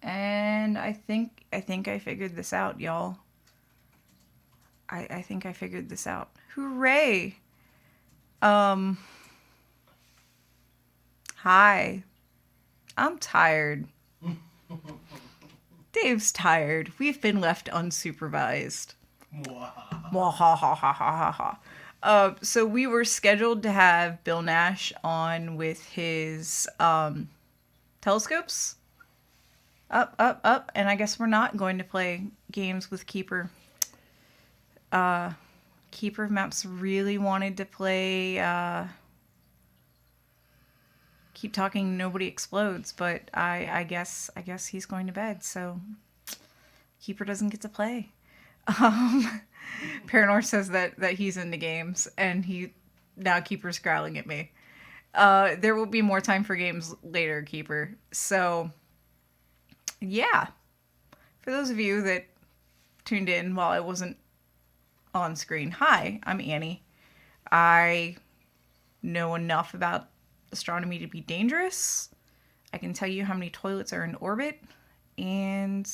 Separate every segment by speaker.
Speaker 1: And I think I figured this out, y'all. I think I figured this out. Hooray! Um, Hi. I'm tired. Dave's tired. We've been left unsupervised. Mwahahahahaha. So we were scheduled to have Bill Nash on with his telescopes. Up, up, up. And I guess we're not going to play games with Keeper. Keeper of Maps really wanted to play Keep Talking Nobody Explodes, but I guess he's going to bed, so Keeper doesn't get to play. Paranor says that he's into games, and now Keeper's growling at me. There will be more time for games later, Keeper. So, yeah. For those of you that tuned in while I wasn't on screen, hi, I'm Annie. I know enough about astronomy to be dangerous. I can tell you how many toilets are in orbit, and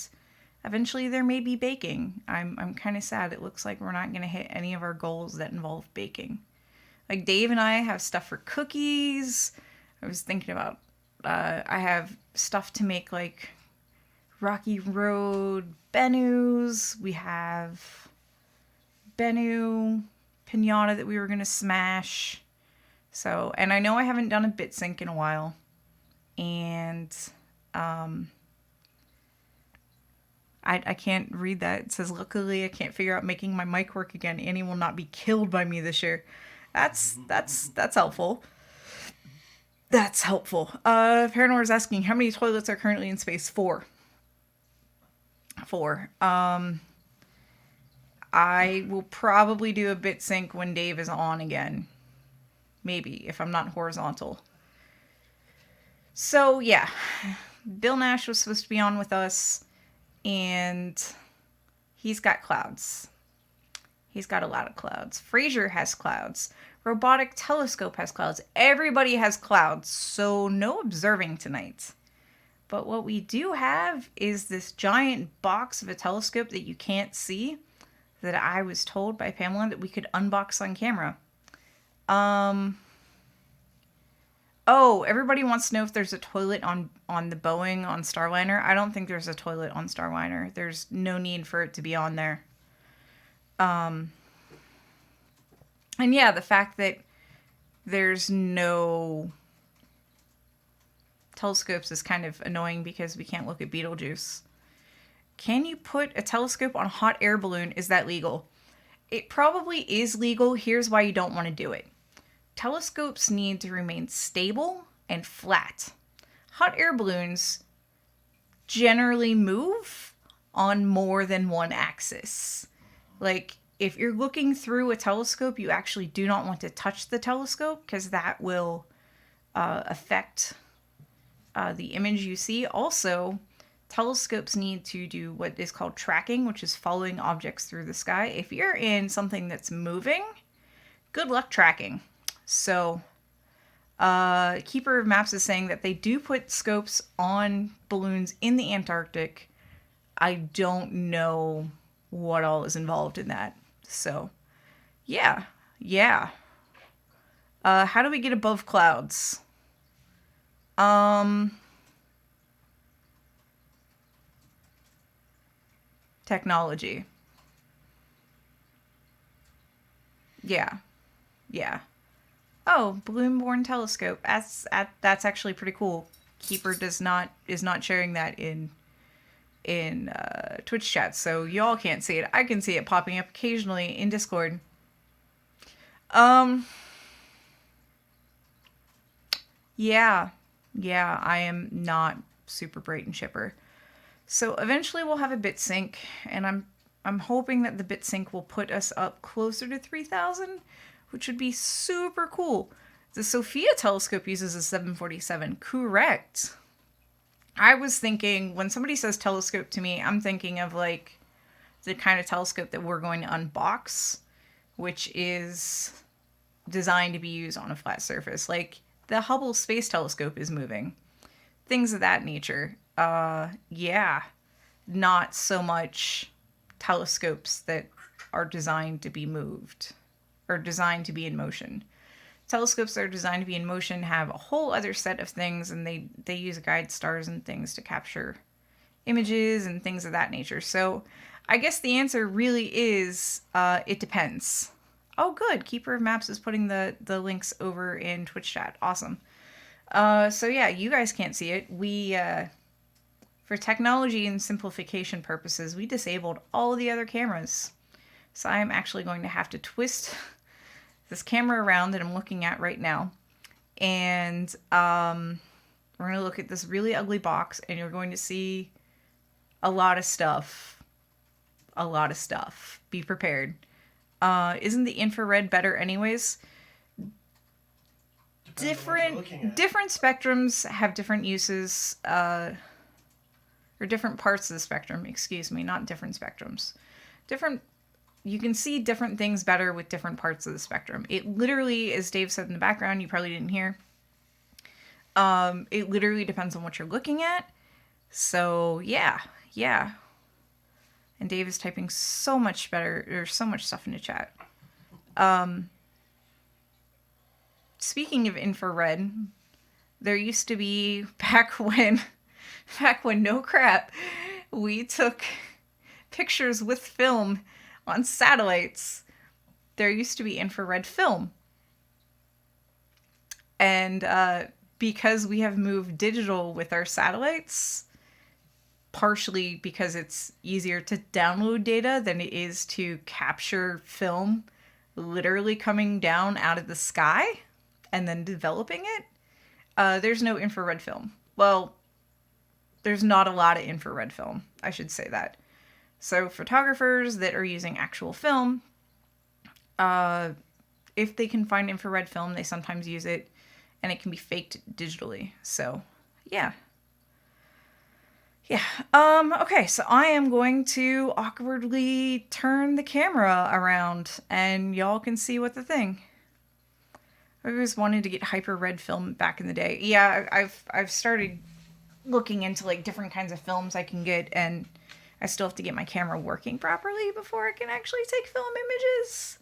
Speaker 1: eventually there may be baking. I'm kind of sad. It looks like we're not going to hit any of our goals that involve baking. Like Dave and I have stuff for cookies. I was thinking about I have stuff to make like Rocky Road Benus. We have Benu pinata that we were going to smash. So, and I know I haven't done a bit sync in a while. And I can't read that. It says, luckily I can't figure out making my mic work again. Annie will not be killed by me this year. That's helpful. That's helpful. Paranor is asking, how many toilets are currently in space? 4. 4. I will probably do a bit sync when Dave is on again. Maybe, if I'm not horizontal. So, yeah. Bill Nash was supposed to be on with us, and he's got clouds. He's got a lot of clouds. Frasier has clouds. Robotic Telescope has clouds. Everybody has clouds, so no observing tonight. But what we do have is this giant box of a telescope that you can't see that I was told by Pamela that we could unbox on camera. Oh, everybody wants to know if there's a toilet on the Boeing on Starliner. I don't think there's a toilet on Starliner. There's no need for it to be on there. And yeah, the fact that there's no telescopes is kind of annoying because we can't look at Betelgeuse. Can you put a telescope on a hot air balloon? Is that legal? It probably is legal. Here's why you don't want to do it. Telescopes need to remain stable and flat. Hot air balloons generally move on more than one axis. Like, if you're looking through a telescope, you actually do not want to touch the telescope because that will affect the image you see. Also, telescopes need to do what is called tracking, which is following objects through the sky. If you're in something that's moving, good luck tracking. So, Keeper of Maps is saying that they do put scopes on balloons in the Antarctic. I don't know what all is involved in that. So, yeah. How do we get above clouds? Technology. Yeah. Oh, balloon-borne telescope. That's actually pretty cool. Keeper is not sharing that in Twitch chat, so y'all can't see it. I can see it popping up occasionally in Discord. Yeah, I am not super bright and chipper. So eventually we'll have a bit sync, and I'm hoping that the bit sync will put us up closer to 3,000, which would be super cool. The Sophia telescope uses a 747. Correct. I was thinking, when somebody says telescope to me, I'm thinking of like the kind of telescope that we're going to unbox, which is designed to be used on a flat surface. Like the Hubble Space Telescope is moving. Things of that nature. yeah, not so much telescopes that are designed to be moved or designed to be in motion. Telescopes that are designed to be in motion have a whole other set of things, and they use guide stars and things to capture images and things of that nature. So I guess the answer really is it depends. Oh, good. Keeper of Maps is putting the links over in Twitch chat. Awesome. So yeah, you guys can't see it. We, for technology and simplification purposes, we disabled all of the other cameras. So I'm actually going to have to twist this camera around that I'm looking at right now. And we're going to look at this really ugly box, and you're going to see a lot of stuff. A lot of stuff. Be prepared. Isn't the infrared better anyways? Different spectrums have different uses, or different parts of the spectrum, excuse me, not different spectrums. You can see different things better with different parts of the spectrum. It literally, as Dave said in the background, you probably didn't hear, it literally depends on what you're looking at. So, yeah. And Dave is typing so much better, or so much stuff into chat. Speaking of infrared, there used to be, back when, no crap, we took pictures with film on satellites. There used to be infrared film. And because we have moved digital with our satellites, partially because it's easier to download data than it is to capture film literally coming down out of the sky and then developing it, there's no infrared film. Well, there's not a lot of infrared film, I should say that. So photographers that are using actual film, if they can find infrared film, they sometimes use it, and it can be faked digitally. So, yeah. Okay, so I am going to awkwardly turn the camera around, and y'all can see what the thing. I always wanted to get hyper red film back in the day. Yeah, I've started looking into like different kinds of films I can get, and I still have to get my camera working properly before I can actually take film images.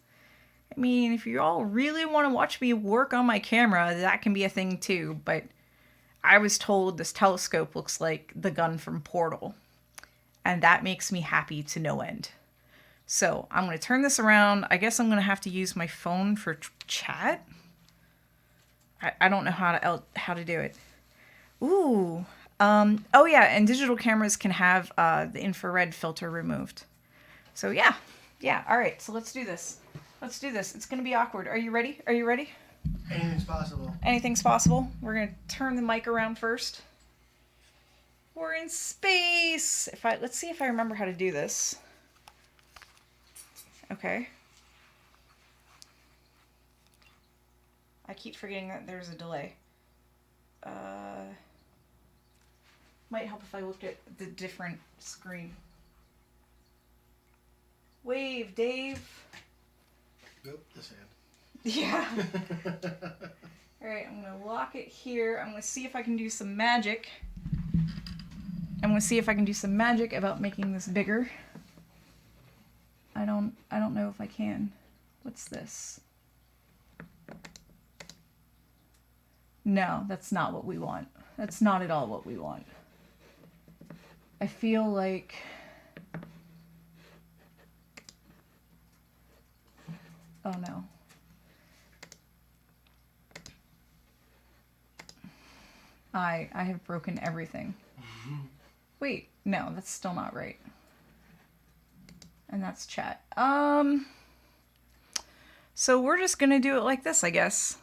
Speaker 1: I mean, if you all really want to watch me work on my camera, that can be a thing too, but I was told this telescope looks like the gun from Portal, and that makes me happy to no end. So I'm going to turn this around. I guess I'm going to have to use my phone for chat. I don't know how to do it. Ooh. Oh yeah, and digital cameras can have the infrared filter removed. So yeah. All right, so let's do this. It's going to be awkward. Are you ready?
Speaker 2: Anything's possible.
Speaker 1: Anything's possible. We're going to turn the mic around first. We're in space. Let's see if I remember how to do this. Okay. I keep forgetting that there's a delay. Might help if I looked at the different screen. Wave, Dave.
Speaker 2: Nope, this hand.
Speaker 1: Yeah. Alright, I'm going to lock it here. I'm going to see if I can do some magic. About making this bigger. I don't know if I can. What's this? No, that's not what we want. That's not at all what we want. I feel like... Oh no. I have broken everything. Wait, no, that's still not right. And that's chat. So we're just gonna do it like this, I guess.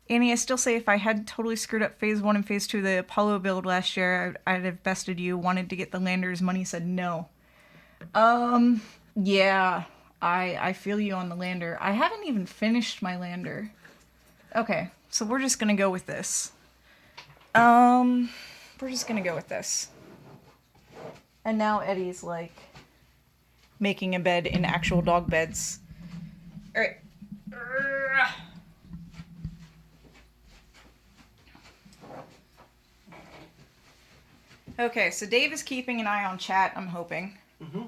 Speaker 1: Annie, I still say if I had totally screwed up phase 1 and phase 2 of the Apollo build last year, I'd have bested you, wanted to get the landers, money said no. Yeah, I feel you on the lander. I haven't even finished my lander. Okay, so we're just gonna go with this. And now Eddie's like making a bed in actual dog beds. Alright. Okay, so Dave is keeping an eye on chat, I'm hoping.
Speaker 2: Mm-hmm.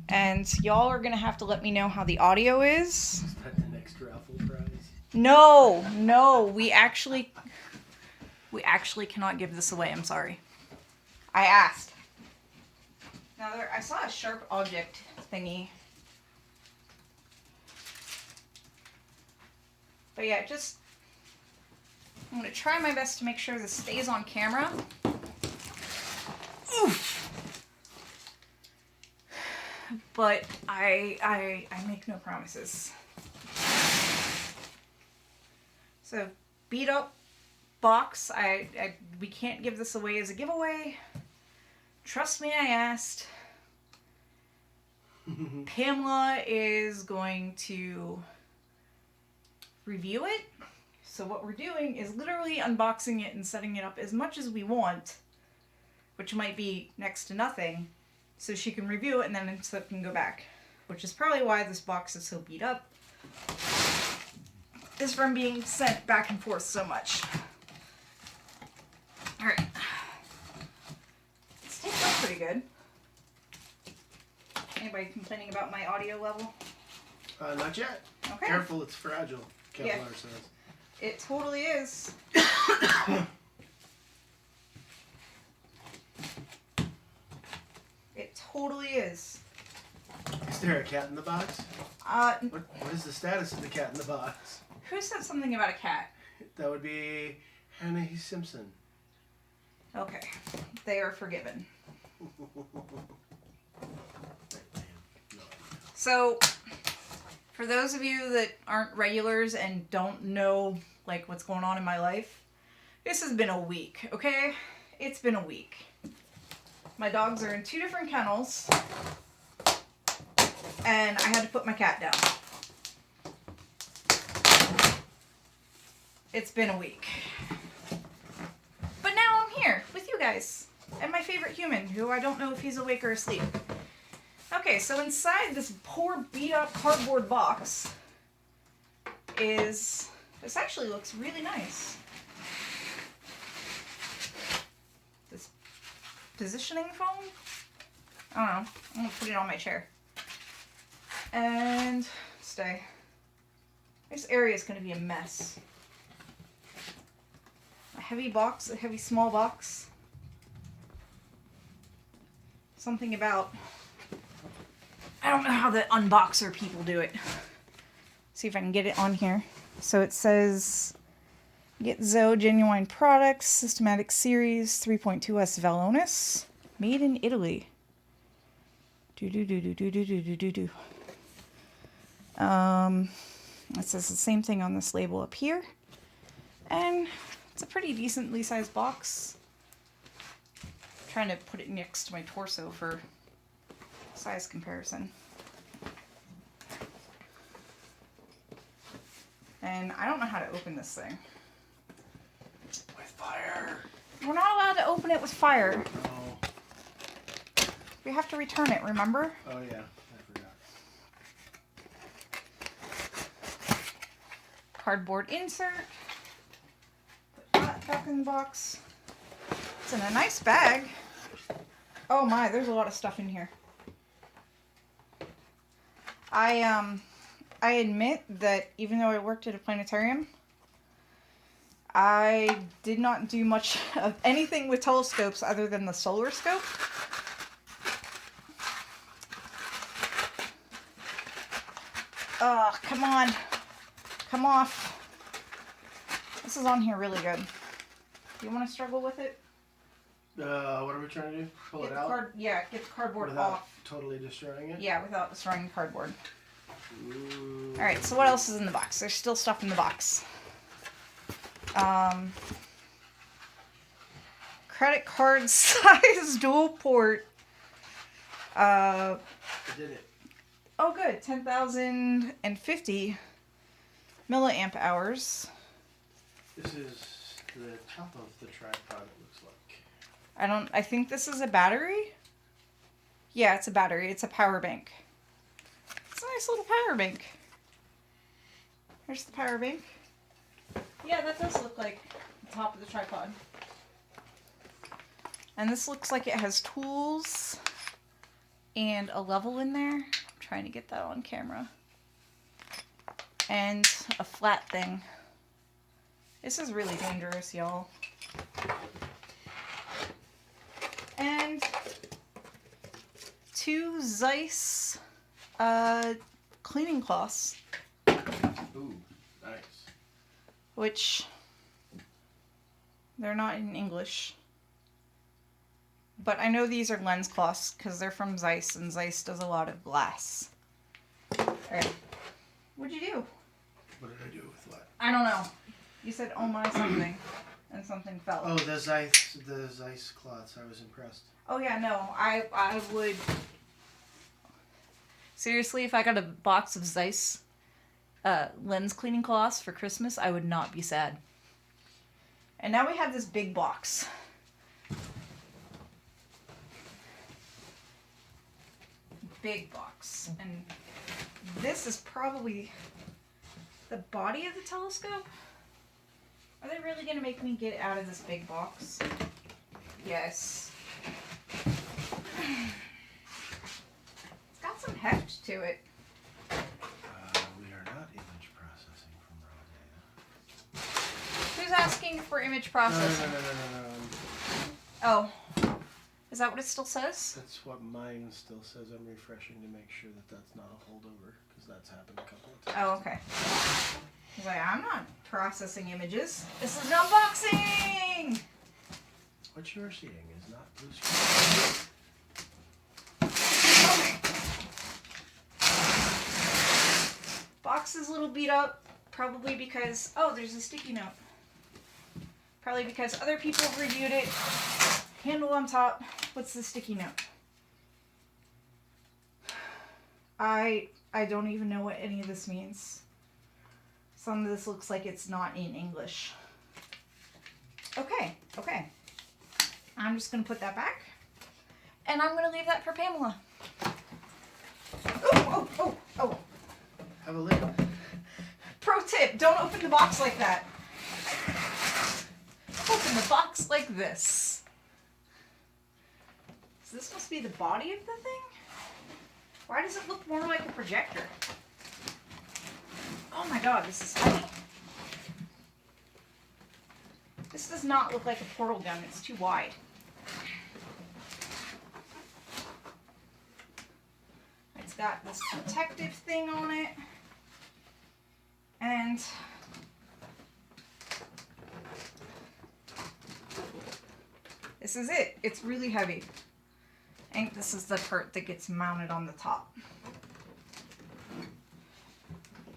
Speaker 1: And y'all are going to have to let me know how the audio is.
Speaker 2: Is that the next raffle prize?
Speaker 1: No, we actually cannot give this away. I'm sorry. I asked. Now I saw a sharp object thingy. But yeah, I'm gonna try my best to make sure this stays on camera. Oof. But I make no promises. So beat up box. We can't give this away as a giveaway. Trust me, I asked. Pamela is going to review it. So what we're doing is literally unboxing it and setting it up as much as we want, which might be next to nothing, so she can review it and then it can go back, which is probably why this box is so beat up, is from being sent back and forth so much. Alright. It's taped up pretty good. Anybody complaining about my audio level?
Speaker 2: Not yet.
Speaker 1: Okay.
Speaker 2: Careful, it's fragile, Kevlar
Speaker 1: Yeah.
Speaker 2: says.
Speaker 1: It totally is. It totally is.
Speaker 2: Is there a cat in the box? What is the status of the cat in the box?
Speaker 1: Who said something about a cat?
Speaker 2: That would be Hannah Simpson.
Speaker 1: Okay. They are forgiven. So, for those of you that aren't regulars and don't know, like, what's going on in my life, this has been a week, okay? It's been a week. My dogs are in 2 different kennels, and I had to put my cat down. It's been a week. But now I'm here with you guys, and my favorite human, who I don't know if he's awake or asleep. Okay, so inside this poor beat-up cardboard box this actually looks really nice. This positioning foam? I don't know. I'm gonna put it on my chair. And stay. This area is gonna be a mess. A heavy small box. Something about, I don't know how the unboxer people do it. See if I can get it on here. So it says, get Zoe Genuine Products, Systematic Series 3.2S Velonis, made in Italy. It says the same thing on this label up here. And it's a pretty decently sized box. I'm trying to put it next to my torso for size comparison. And I don't know how to open this thing.
Speaker 2: With fire.
Speaker 1: We're not allowed to open it with fire.
Speaker 2: Oh.
Speaker 1: We have to return it, remember?
Speaker 2: Oh yeah, I forgot.
Speaker 1: Cardboard insert. Put that back in the box. It's in a nice bag. Oh my, there's a lot of stuff in here. I admit that even though I worked at a planetarium, I did not do much of anything with telescopes other than the solar scope. Ugh, come on. Come off. This is on here really good. Do you want to struggle with it?
Speaker 2: What are we trying to do? Pull it out?
Speaker 1: Get the cardboard
Speaker 2: without
Speaker 1: off.
Speaker 2: Totally destroying it?
Speaker 1: Yeah, without destroying the cardboard.
Speaker 2: Ooh.
Speaker 1: Alright, so what else is in the box? There's still stuff in the box. Credit card size dual port.
Speaker 2: I did it.
Speaker 1: Oh good, 10,050 milliamp hours.
Speaker 2: This is the top of the tripod, it looks like.
Speaker 1: I think this is a battery? Yeah, it's a battery. It's a power bank. It's a nice little power bank. Here's the power bank. Yeah, that does look like the top of the tripod. And this looks like it has tools and a level in there. I'm trying to get that on camera. And a flat thing. This is really dangerous, y'all. And 2 Zeiss cleaning cloths.
Speaker 2: Ooh, nice.
Speaker 1: Which they're not in English. But I know these are lens cloths because they're from Zeiss, and Zeiss does a lot of glass. Alright. What'd you do?
Speaker 2: What did I do with what?
Speaker 1: I don't know. You said, oh my something, and something fell.
Speaker 2: Oh, the Zeiss cloths. I was impressed.
Speaker 1: Oh yeah, no. I would... Seriously, if I got a box of Zeiss lens cleaning cloths for Christmas, I would not be sad. And now we have this big box. Big box. And this is probably the body of the telescope. Are they really going to make me get out of this big box? Yes. It's got some heft to it.
Speaker 2: We are not image processing from raw data.
Speaker 1: Who's asking for image processing?
Speaker 2: No.
Speaker 1: Oh. Is that what it still says?
Speaker 2: That's what mine still says. I'm refreshing to make sure that that's not a holdover, because that's happened a couple of times.
Speaker 1: Oh, okay. I was like, I'm not processing images. This is an unboxing!
Speaker 2: What you're seeing is not blue screen.
Speaker 1: Box is a little beat up, probably because... Oh, there's a sticky note. Probably because other people have reviewed it. Handle on top. What's the sticky note? I don't even know what any of this means. Some of this looks like it's not in English. Okay. I'm just going to put that back. And I'm going to leave that for Pamela. Oh.
Speaker 2: Have a lid.
Speaker 1: Pro tip, don't open the box like that. Open the box like this. So this must be the body of the thing? Why does it look more like a projector? Oh my god, this is heavy. This does not look like a portal gun, it's too wide. It's got this protective thing on it. And this is it. It's really heavy. I think this is the part that gets mounted on the top.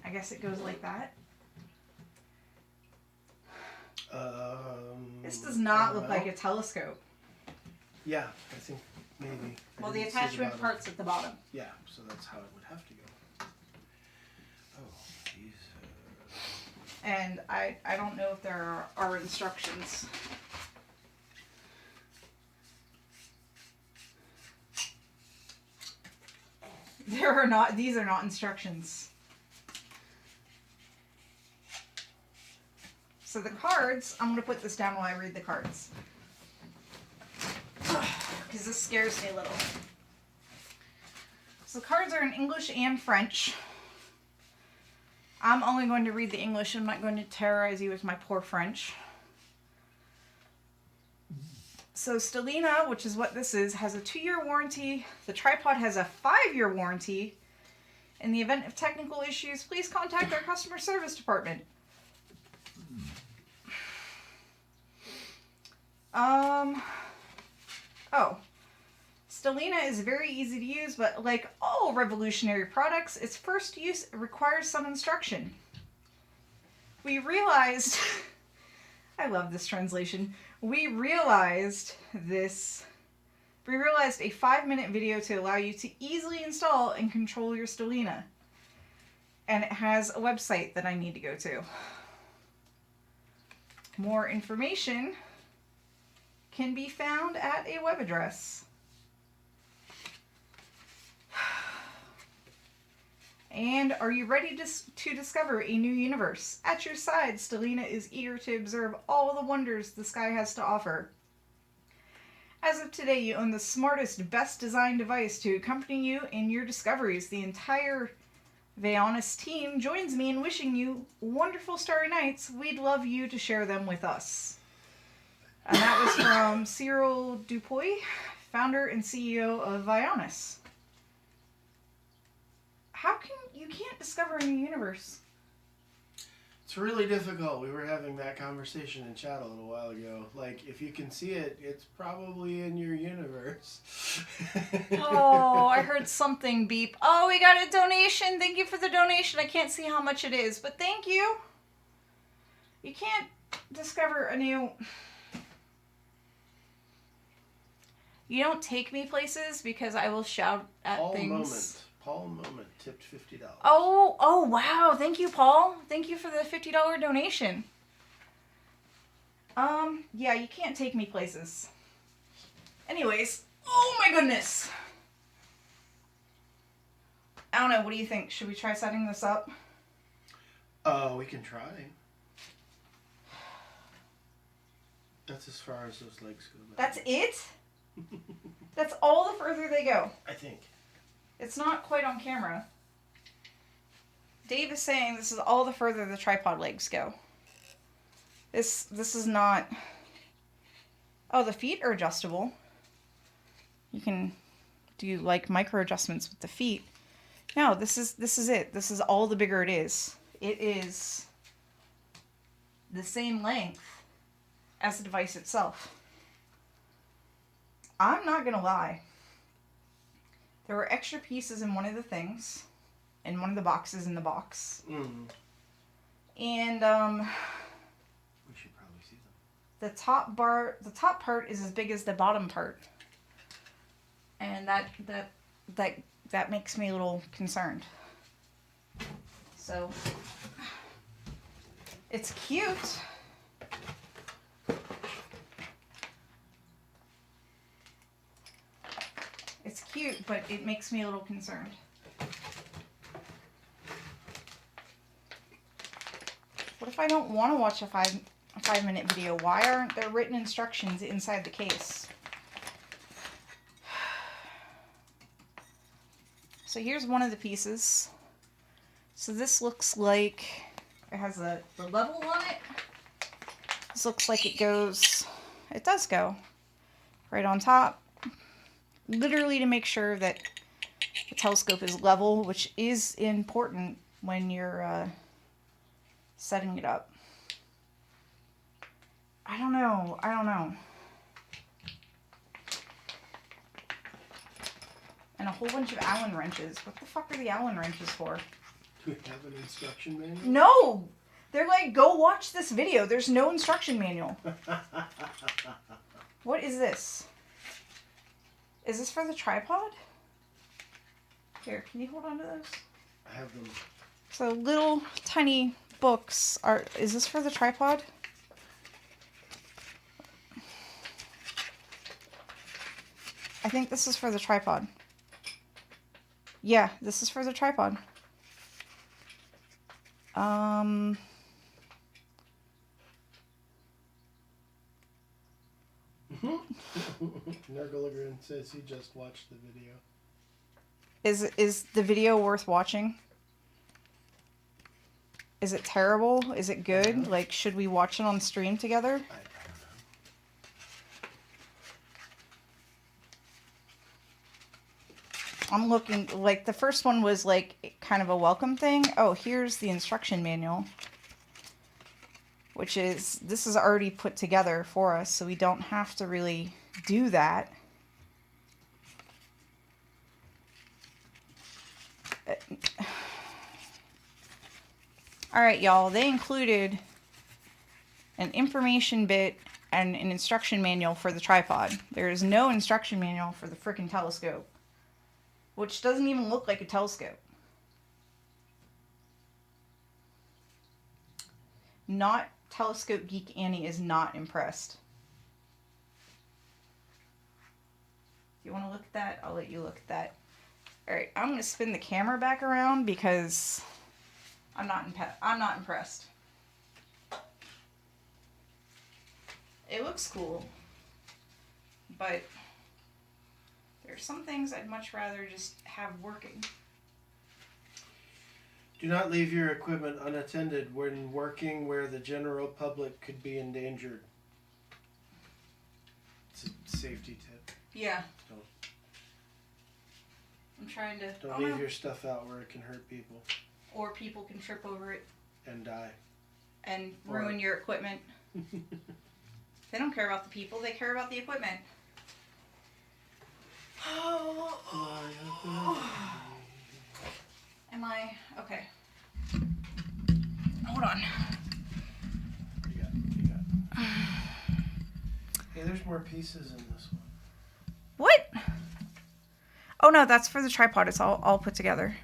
Speaker 1: I guess it goes like that. This does not look like a telescope.
Speaker 2: Yeah, I think maybe.
Speaker 1: Well, the attachment part's at the bottom.
Speaker 2: Yeah, so that's how it would have to go. Oh, geez.
Speaker 1: And I don't know if there are instructions. There are not, these are not instructions. So the cards, I'm going to put this down while I read the cards. Because this scares me a little. So the cards are in English and French. I'm only going to read the English. I'm not going to terrorize you with my poor French. So Stellina, which is what this is, has a 2-year warranty. The tripod has a 5-year warranty. In the event of technical issues, please contact our customer service department. Oh. Stellina is very easy to use, but like all revolutionary products, its first use requires some instruction. We realized... I love this translation. We realized a 5-minute video to allow you to easily install and control your Stellina. And it has a website that I need to go to. More information can be found at a web address. And are you ready to discover a new universe? At your side, Stellina is eager to observe all the wonders the sky has to offer. As of today, you own the smartest, best designed device to accompany you in your discoveries. The entire Vaonis team joins me in wishing you wonderful starry nights. We'd love you to share them with us. And that was from Cyril Dupuy, founder and CEO of Vaonis. How can you can't discover a new universe?
Speaker 2: It's really difficult. We were having that conversation in chat a little while ago. Like, if you can see it, it's probably in your universe.
Speaker 1: Oh, I heard something beep. Oh, we got a donation. Thank you for the donation. I can't see how much it is, but thank you. You can't discover a new... You don't take me places because I will shout at things.
Speaker 2: Paul Moment tipped $50.
Speaker 1: Oh, wow. Thank you, Paul. Thank you for the $50 donation. Yeah, you can't take me places. Anyways, oh my goodness. I don't know. What do you think? Should we try setting this up?
Speaker 2: We can try. That's as far as those legs go.
Speaker 1: That's it? That's all the further they go.
Speaker 2: I think.
Speaker 1: It's not quite on camera. Dave is saying this is all the further the tripod legs go. This is not... Oh, the feet are adjustable. You can do like micro adjustments with the feet. No, this is it. This is all the bigger it is. It is the same length as the device itself. I'm not gonna lie. There were extra pieces in one of the things, in one of the boxes in the box.
Speaker 2: Mm.
Speaker 1: And
Speaker 2: we should probably see them.
Speaker 1: The top part is as big as the bottom part, and that makes me a little concerned. So it's cute. It's cute, but it makes me a little concerned. What if I don't want to watch a 5-minute video? Why aren't there written instructions inside the case? So here's one of the pieces. So this looks like it has the level on it. This looks like it does go right on top. Literally to make sure that the telescope is level, which is important when you're setting it up. I don't know. And a whole bunch of Allen wrenches. What the fuck are the Allen wrenches for?
Speaker 2: Do we have an instruction manual?
Speaker 1: No! They're like, go watch this video. There's no instruction manual. What is this? Is this for the tripod? Here, can you hold on to those?
Speaker 2: I have them.
Speaker 1: So little tiny books are... Is this for the tripod? I think this is for the tripod. Yeah, this is for the tripod.
Speaker 2: Nurglegrin says he just watched the video.
Speaker 1: Is the video worth watching? Is it terrible? Is it good? Like, should we watch it on stream together?
Speaker 2: I don't know.
Speaker 1: I'm looking, like, the first one was, like, kind of a welcome thing. Oh, here's the instruction manual. Which is, this is already put together for us, so we don't have to really do that. Alright, y'all, they included an information bit and an instruction manual for the tripod. There is no instruction manual for the frickin' telescope. Which doesn't even look like a telescope. Not Telescope Geek Annie is not impressed. If you want to look at that, I'll let you look at that. Alright, I'm going to spin the camera back around because I'm not impressed. It looks cool. but there's some things I'd much rather just have working.
Speaker 2: Do not leave your equipment unattended when working where the general public could be endangered. It's a safety tip.
Speaker 1: Yeah.
Speaker 2: Don't,
Speaker 1: I'm trying to...
Speaker 2: don't leave your stuff out where it can hurt people.
Speaker 1: Or people can trip over it.
Speaker 2: And die.
Speaker 1: And ruin your equipment. They don't care about the people, they care about the equipment. Am I... Okay. Hold on.
Speaker 2: You got. Hey, there's more pieces in this one.
Speaker 1: What? Oh no, that's for the tripod. It's all put together.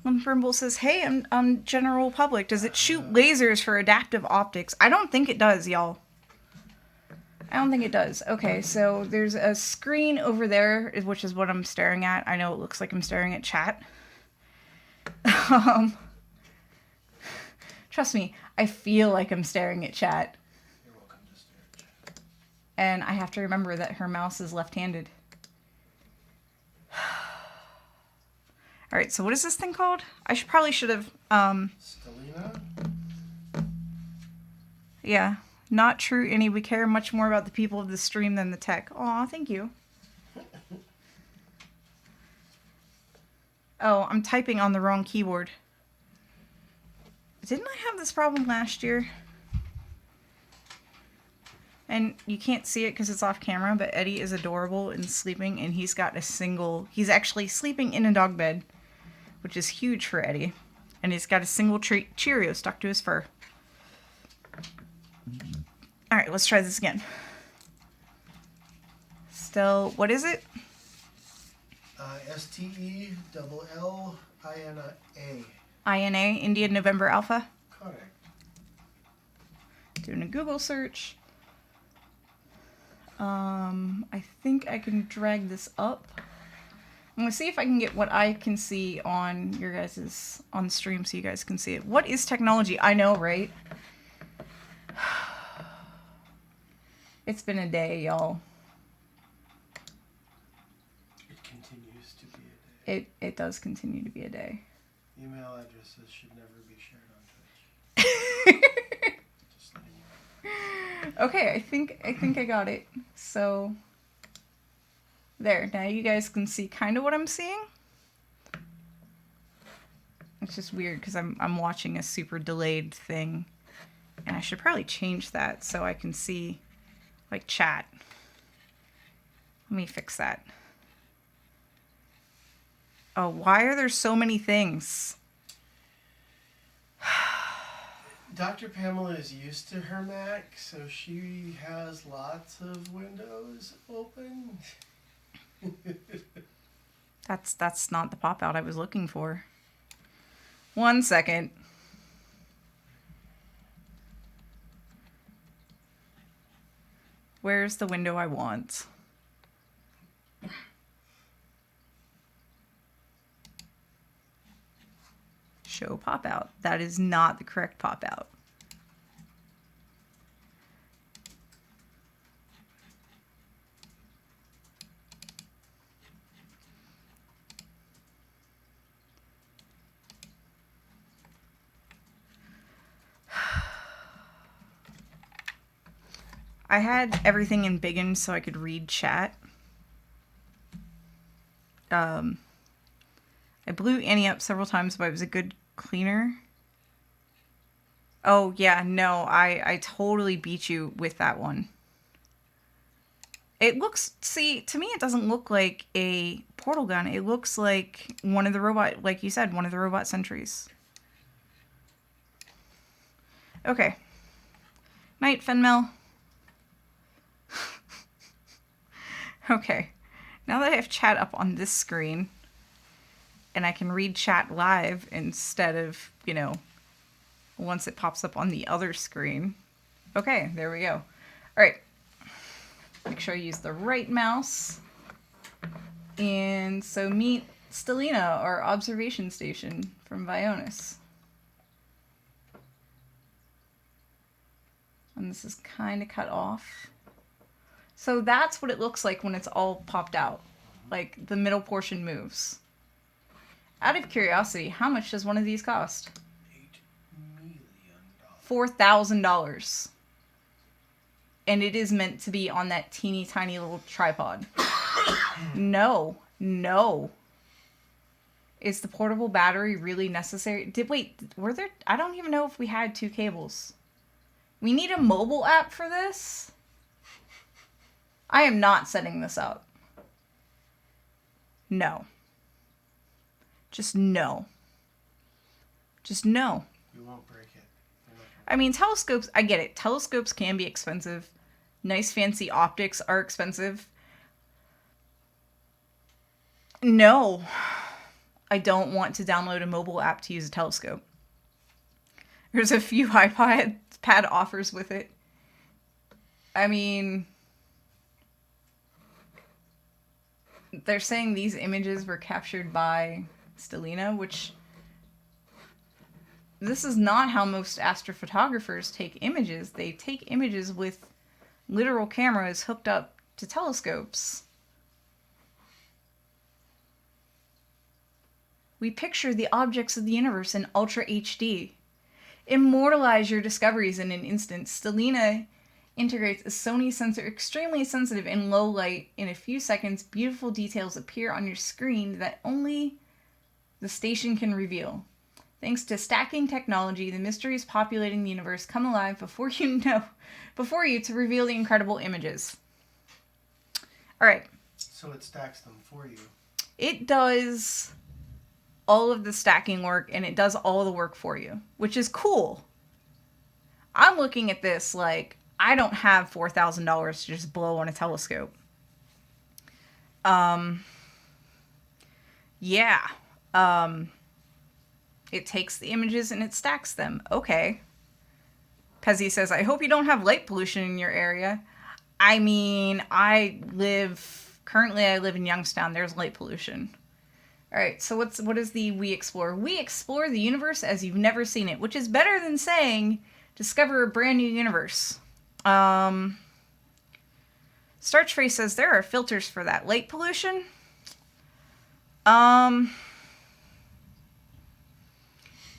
Speaker 1: Limperimble says, hey, I'm general public. Does it shoot lasers for adaptive optics? I don't think it does, y'all. I don't think it does. Okay, so there's a screen over there, which is what I'm staring at. I know it looks like I'm staring at chat. Trust me, I feel like I'm staring at chat.
Speaker 2: You're welcome to stare at chat.
Speaker 1: And I have to remember that her mouse is left-handed. All right, so what is this thing called? I probably should have,
Speaker 2: Stellina?
Speaker 1: yeah. Not true, any. We care much more about the people of the stream than the tech. Aw, thank you. Oh, I'm typing on the wrong keyboard. Didn't I have this problem last year? And you can't see it because it's off camera, but Eddie is adorable and sleeping, and he's got he's actually sleeping in a dog bed, which is huge for Eddie. And he's got a single Cheerio stuck to his fur. All right, let's try this again. Still, what is it?
Speaker 2: STELLINA.
Speaker 1: INA, India November Alpha.
Speaker 2: Correct.
Speaker 1: Doing a Google search. I think I can drag this up. I'm gonna see if I can get what I can see on your guys's on stream so you guys can see it. What is technology? I know, right? It's been a day, y'all.
Speaker 2: It continues to be a day.
Speaker 1: It does continue to be a day.
Speaker 2: Email addresses should never be shared on Twitch. Just letting you know.
Speaker 1: Okay, I think I got it. So there. Now you guys can see kind of what I'm seeing. It's just weird because I'm watching a super delayed thing, and I should probably change that so I can see like chat. Let me fix that. Oh, why are there so many things?
Speaker 2: Dr. Pamela is used to her Mac, so she has lots of windows open.
Speaker 1: That's not the pop out I was looking for. 1 second. Where's the window I want? Show pop out. That is not the correct pop out. I had everything in Biggin so I could read chat. I blew Annie up several times, but it was a good cleaner. Oh, yeah, no, I totally beat you with that one. It looks, see, to me it doesn't look like a portal gun. It looks like one of the robot, like you said, one of the robot sentries. Okay. Night, Fenmel. Okay, now that I have chat up on this screen, and I can read chat live instead of, you know, once it pops up on the other screen. Okay, there we go. All right, make sure I use the right mouse. And so meet Stellina, our observation station from Vionis. And this is kind of cut off. So that's what it looks like when it's all popped out. Like the middle portion moves. Out of curiosity, how much does one of these cost?
Speaker 2: $8 million.
Speaker 1: $4,000. And it is meant to be on that teeny tiny little tripod. No. Is the portable battery really necessary? Were there? I don't even know if we had 2 cables. We need a mobile app for this? I am not setting this up. No. Just no. Just no.
Speaker 2: You won't break it.
Speaker 1: I mean, telescopes, I get it. Telescopes can be expensive. Nice fancy optics are expensive. No. I don't want to download a mobile app to use a telescope. There's a few iPad offers with it. I mean, they're saying these images were captured by Stellina, which this is not how most astrophotographers take images. They take images with literal cameras hooked up to telescopes. We picture the objects of the universe in Ultra HD. Immortalize your discoveries in an instant. Stellina integrates a Sony sensor extremely sensitive in low light. In a few seconds, beautiful details appear on your screen that only the station can reveal. Thanks to stacking technology, the mysteries populating the universe come alive before you to reveal the incredible images. All right.
Speaker 2: So it stacks them for you.
Speaker 1: It does all of the stacking work, and it does all the work for you, which is cool. I'm looking at this like, I don't have $4,000 to just blow on a telescope. Yeah. It takes the images and it stacks them. Okay. Pezzy says, I hope you don't have light pollution in your area. I mean, currently I live in Youngstown. There's light pollution. All right, so what is the We Explore? We explore the universe as you've never seen it, which is better than saying discover a brand new universe. Starchface says there are filters for that. Light pollution?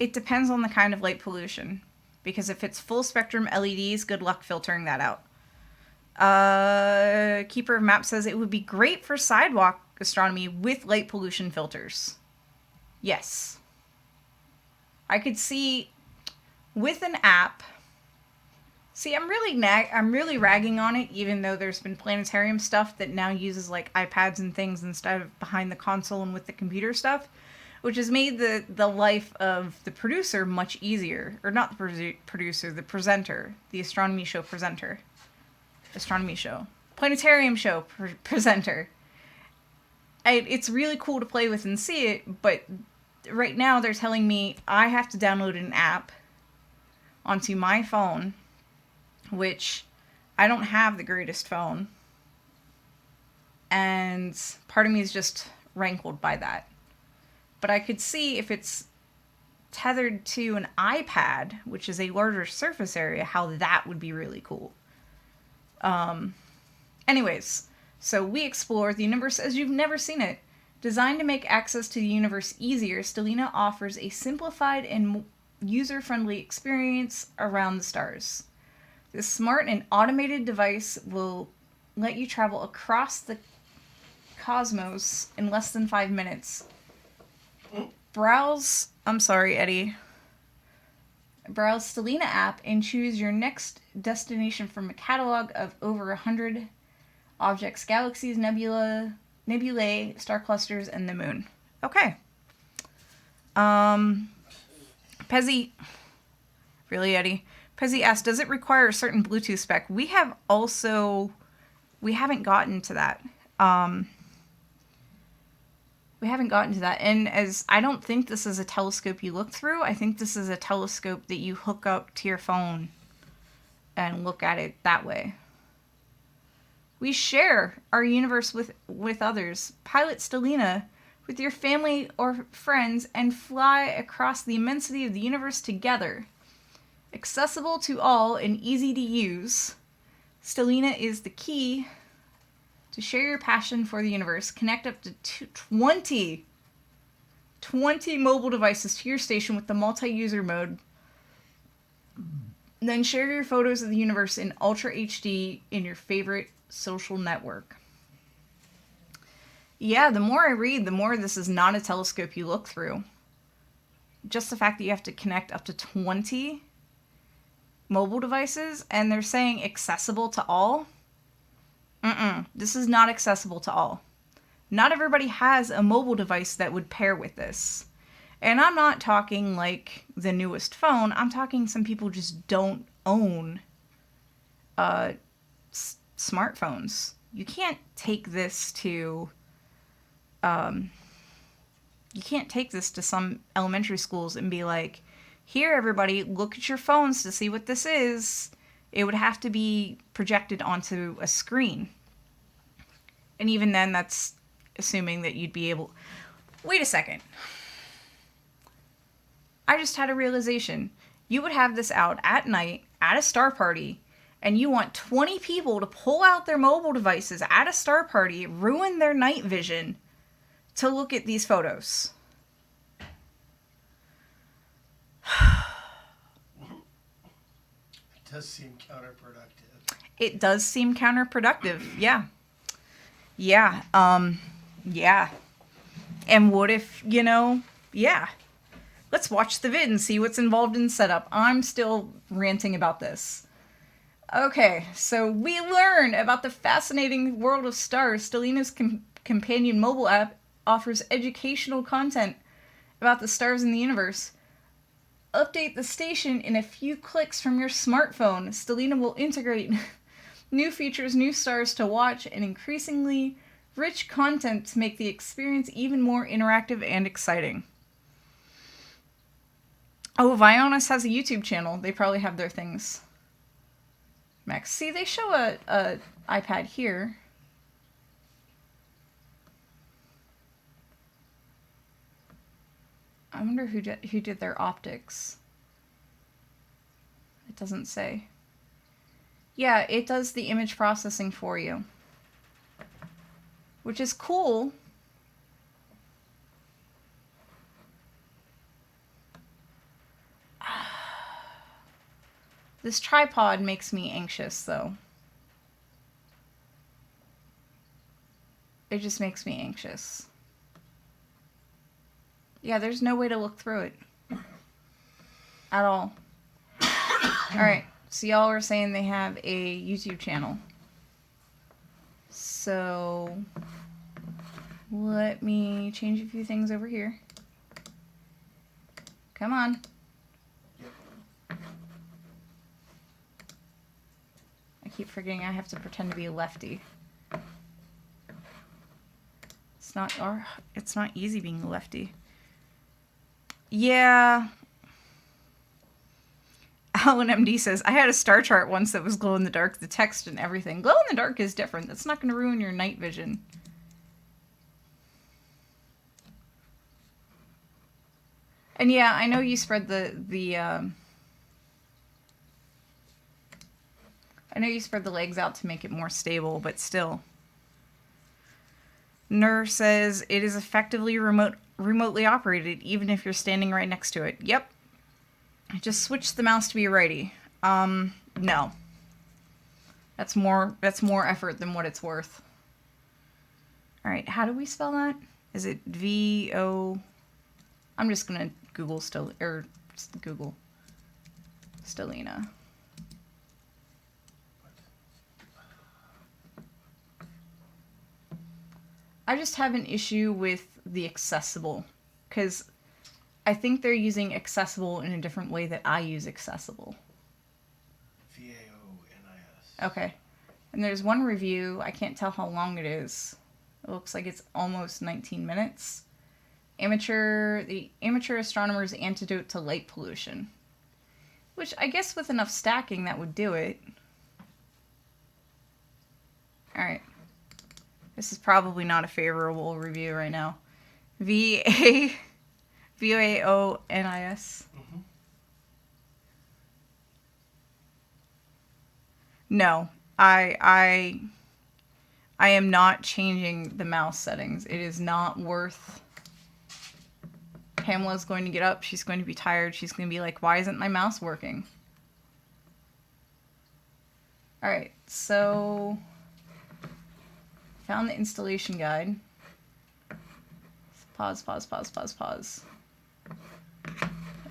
Speaker 1: It depends on the kind of light pollution. Because if it's full spectrum LEDs, good luck filtering that out. Keeper of Map says it would be great for sidewalk astronomy with light pollution filters. Yes. I could see with an app. See, I'm really ragging on it, even though there's been planetarium stuff that now uses like iPads and things instead of behind the console and with the computer stuff, which has made the life of the producer much easier. Or not the producer, the presenter, the astronomy show presenter. Astronomy show. Planetarium show presenter. It's really cool to play with and see it, but right now they're telling me I have to download an app onto my phone, which I don't have the greatest phone. And part of me is just rankled by that. But I could see if it's tethered to an iPad, which is a larger surface area, how that would be really cool. Anyways, so we explore the universe as you've never seen it. Designed to make access to the universe easier, Stellina offers a simplified and user-friendly experience around the stars. This smart and automated device will let you travel across the cosmos in less than 5 minutes. Browse Stellina app and choose your next destination from a catalog of over 100 objects, galaxies, nebulae, star clusters, and the moon. Okay. Pezzy, really, Eddie? Pezzy asked, does it require a certain Bluetooth spec? We haven't gotten to that. And as I don't think this is a telescope you look through. I think this is a telescope that you hook up to your phone and look at it that way. We share our universe with others. Pilot Stellina with your family or friends and fly across the immensity of the universe together. Accessible to all and easy to use, Stellina is the key To share your passion for the universe, connect up to 20 mobile devices to your station with the multi-user mode. Then share your photos of the universe in Ultra HD in your favorite social network. Yeah, the more I read, the more this is not a telescope you look through. Just the fact that you have to connect up to 20 mobile devices, and they're saying accessible to all. This is not accessible to all. Not everybody has a mobile device that would pair with this. And I'm not talking like the newest phone. I'm talking some people just don't own smartphones. You can't take this to some elementary schools and be like, here everybody, look at your phones to see what this is. It would have to be projected onto a screen. And even then, that's assuming that you'd be able... Wait a second. I just had a realization. You would have this out at night at a star party, and you want 20 people to pull out their mobile devices at a star party, ruin their night vision, to look at these photos.
Speaker 2: It does seem counterproductive.
Speaker 1: It does seem counterproductive, yeah. Yeah. And what if, yeah. Let's watch the vid and see what's involved in setup. I'm still ranting about this. Okay, so we learn about the fascinating world of stars. Stellina's companion mobile app offers educational content about the stars in the universe. Update the station in a few clicks from your smartphone. Stellina will integrate new features, new stars to watch, and increasingly rich content to make the experience even more interactive and exciting. Oh, Vionis has a YouTube channel. They probably have their things. Max, see, they show a iPad here. I wonder who did their optics. It doesn't say. Yeah, it does the image processing for you, which is cool. This tripod makes me anxious, though. It just makes me anxious. Yeah, there's no way to look through it. At all. Alright, so y'all are saying they have a YouTube channel. So, let me change a few things over here. Come on. I keep forgetting I have to pretend to be a lefty. It's not easy being a lefty. Yeah. Alan MD says, I had a star chart once that was glow in the dark, the text and everything. Glow in the dark is different. That's not going to ruin your night vision. And yeah, I know you spread the legs out to make it more stable, but still. Nur says it is effectively remotely operated, even if you're standing right next to it. Yep. Just switch the mouse to be righty. No. That's more effort than what it's worth. Alright, how do we spell that? Is it V-O... I'm just gonna Google Google Stellina. I just have an issue with the accessible, because I think they're using accessible in a different way that I use accessible.
Speaker 2: V-A-O-N-I-S.
Speaker 1: Okay. And there's one review, I can't tell how long it is. It looks like it's almost 19 minutes. The Amateur Astronomer's Antidote to Light Pollution. Which I guess with enough stacking that would do it. Alright. This is probably not a favorable review right now. V-A-O-N-I-S.
Speaker 2: Mm-hmm.
Speaker 1: No. I I am not changing the mouse settings. It is not worth... Pamela's going to get up. She's going to be tired. She's going to be like, why isn't my mouse working? Alright, so... Found the installation guide. Pause. Let's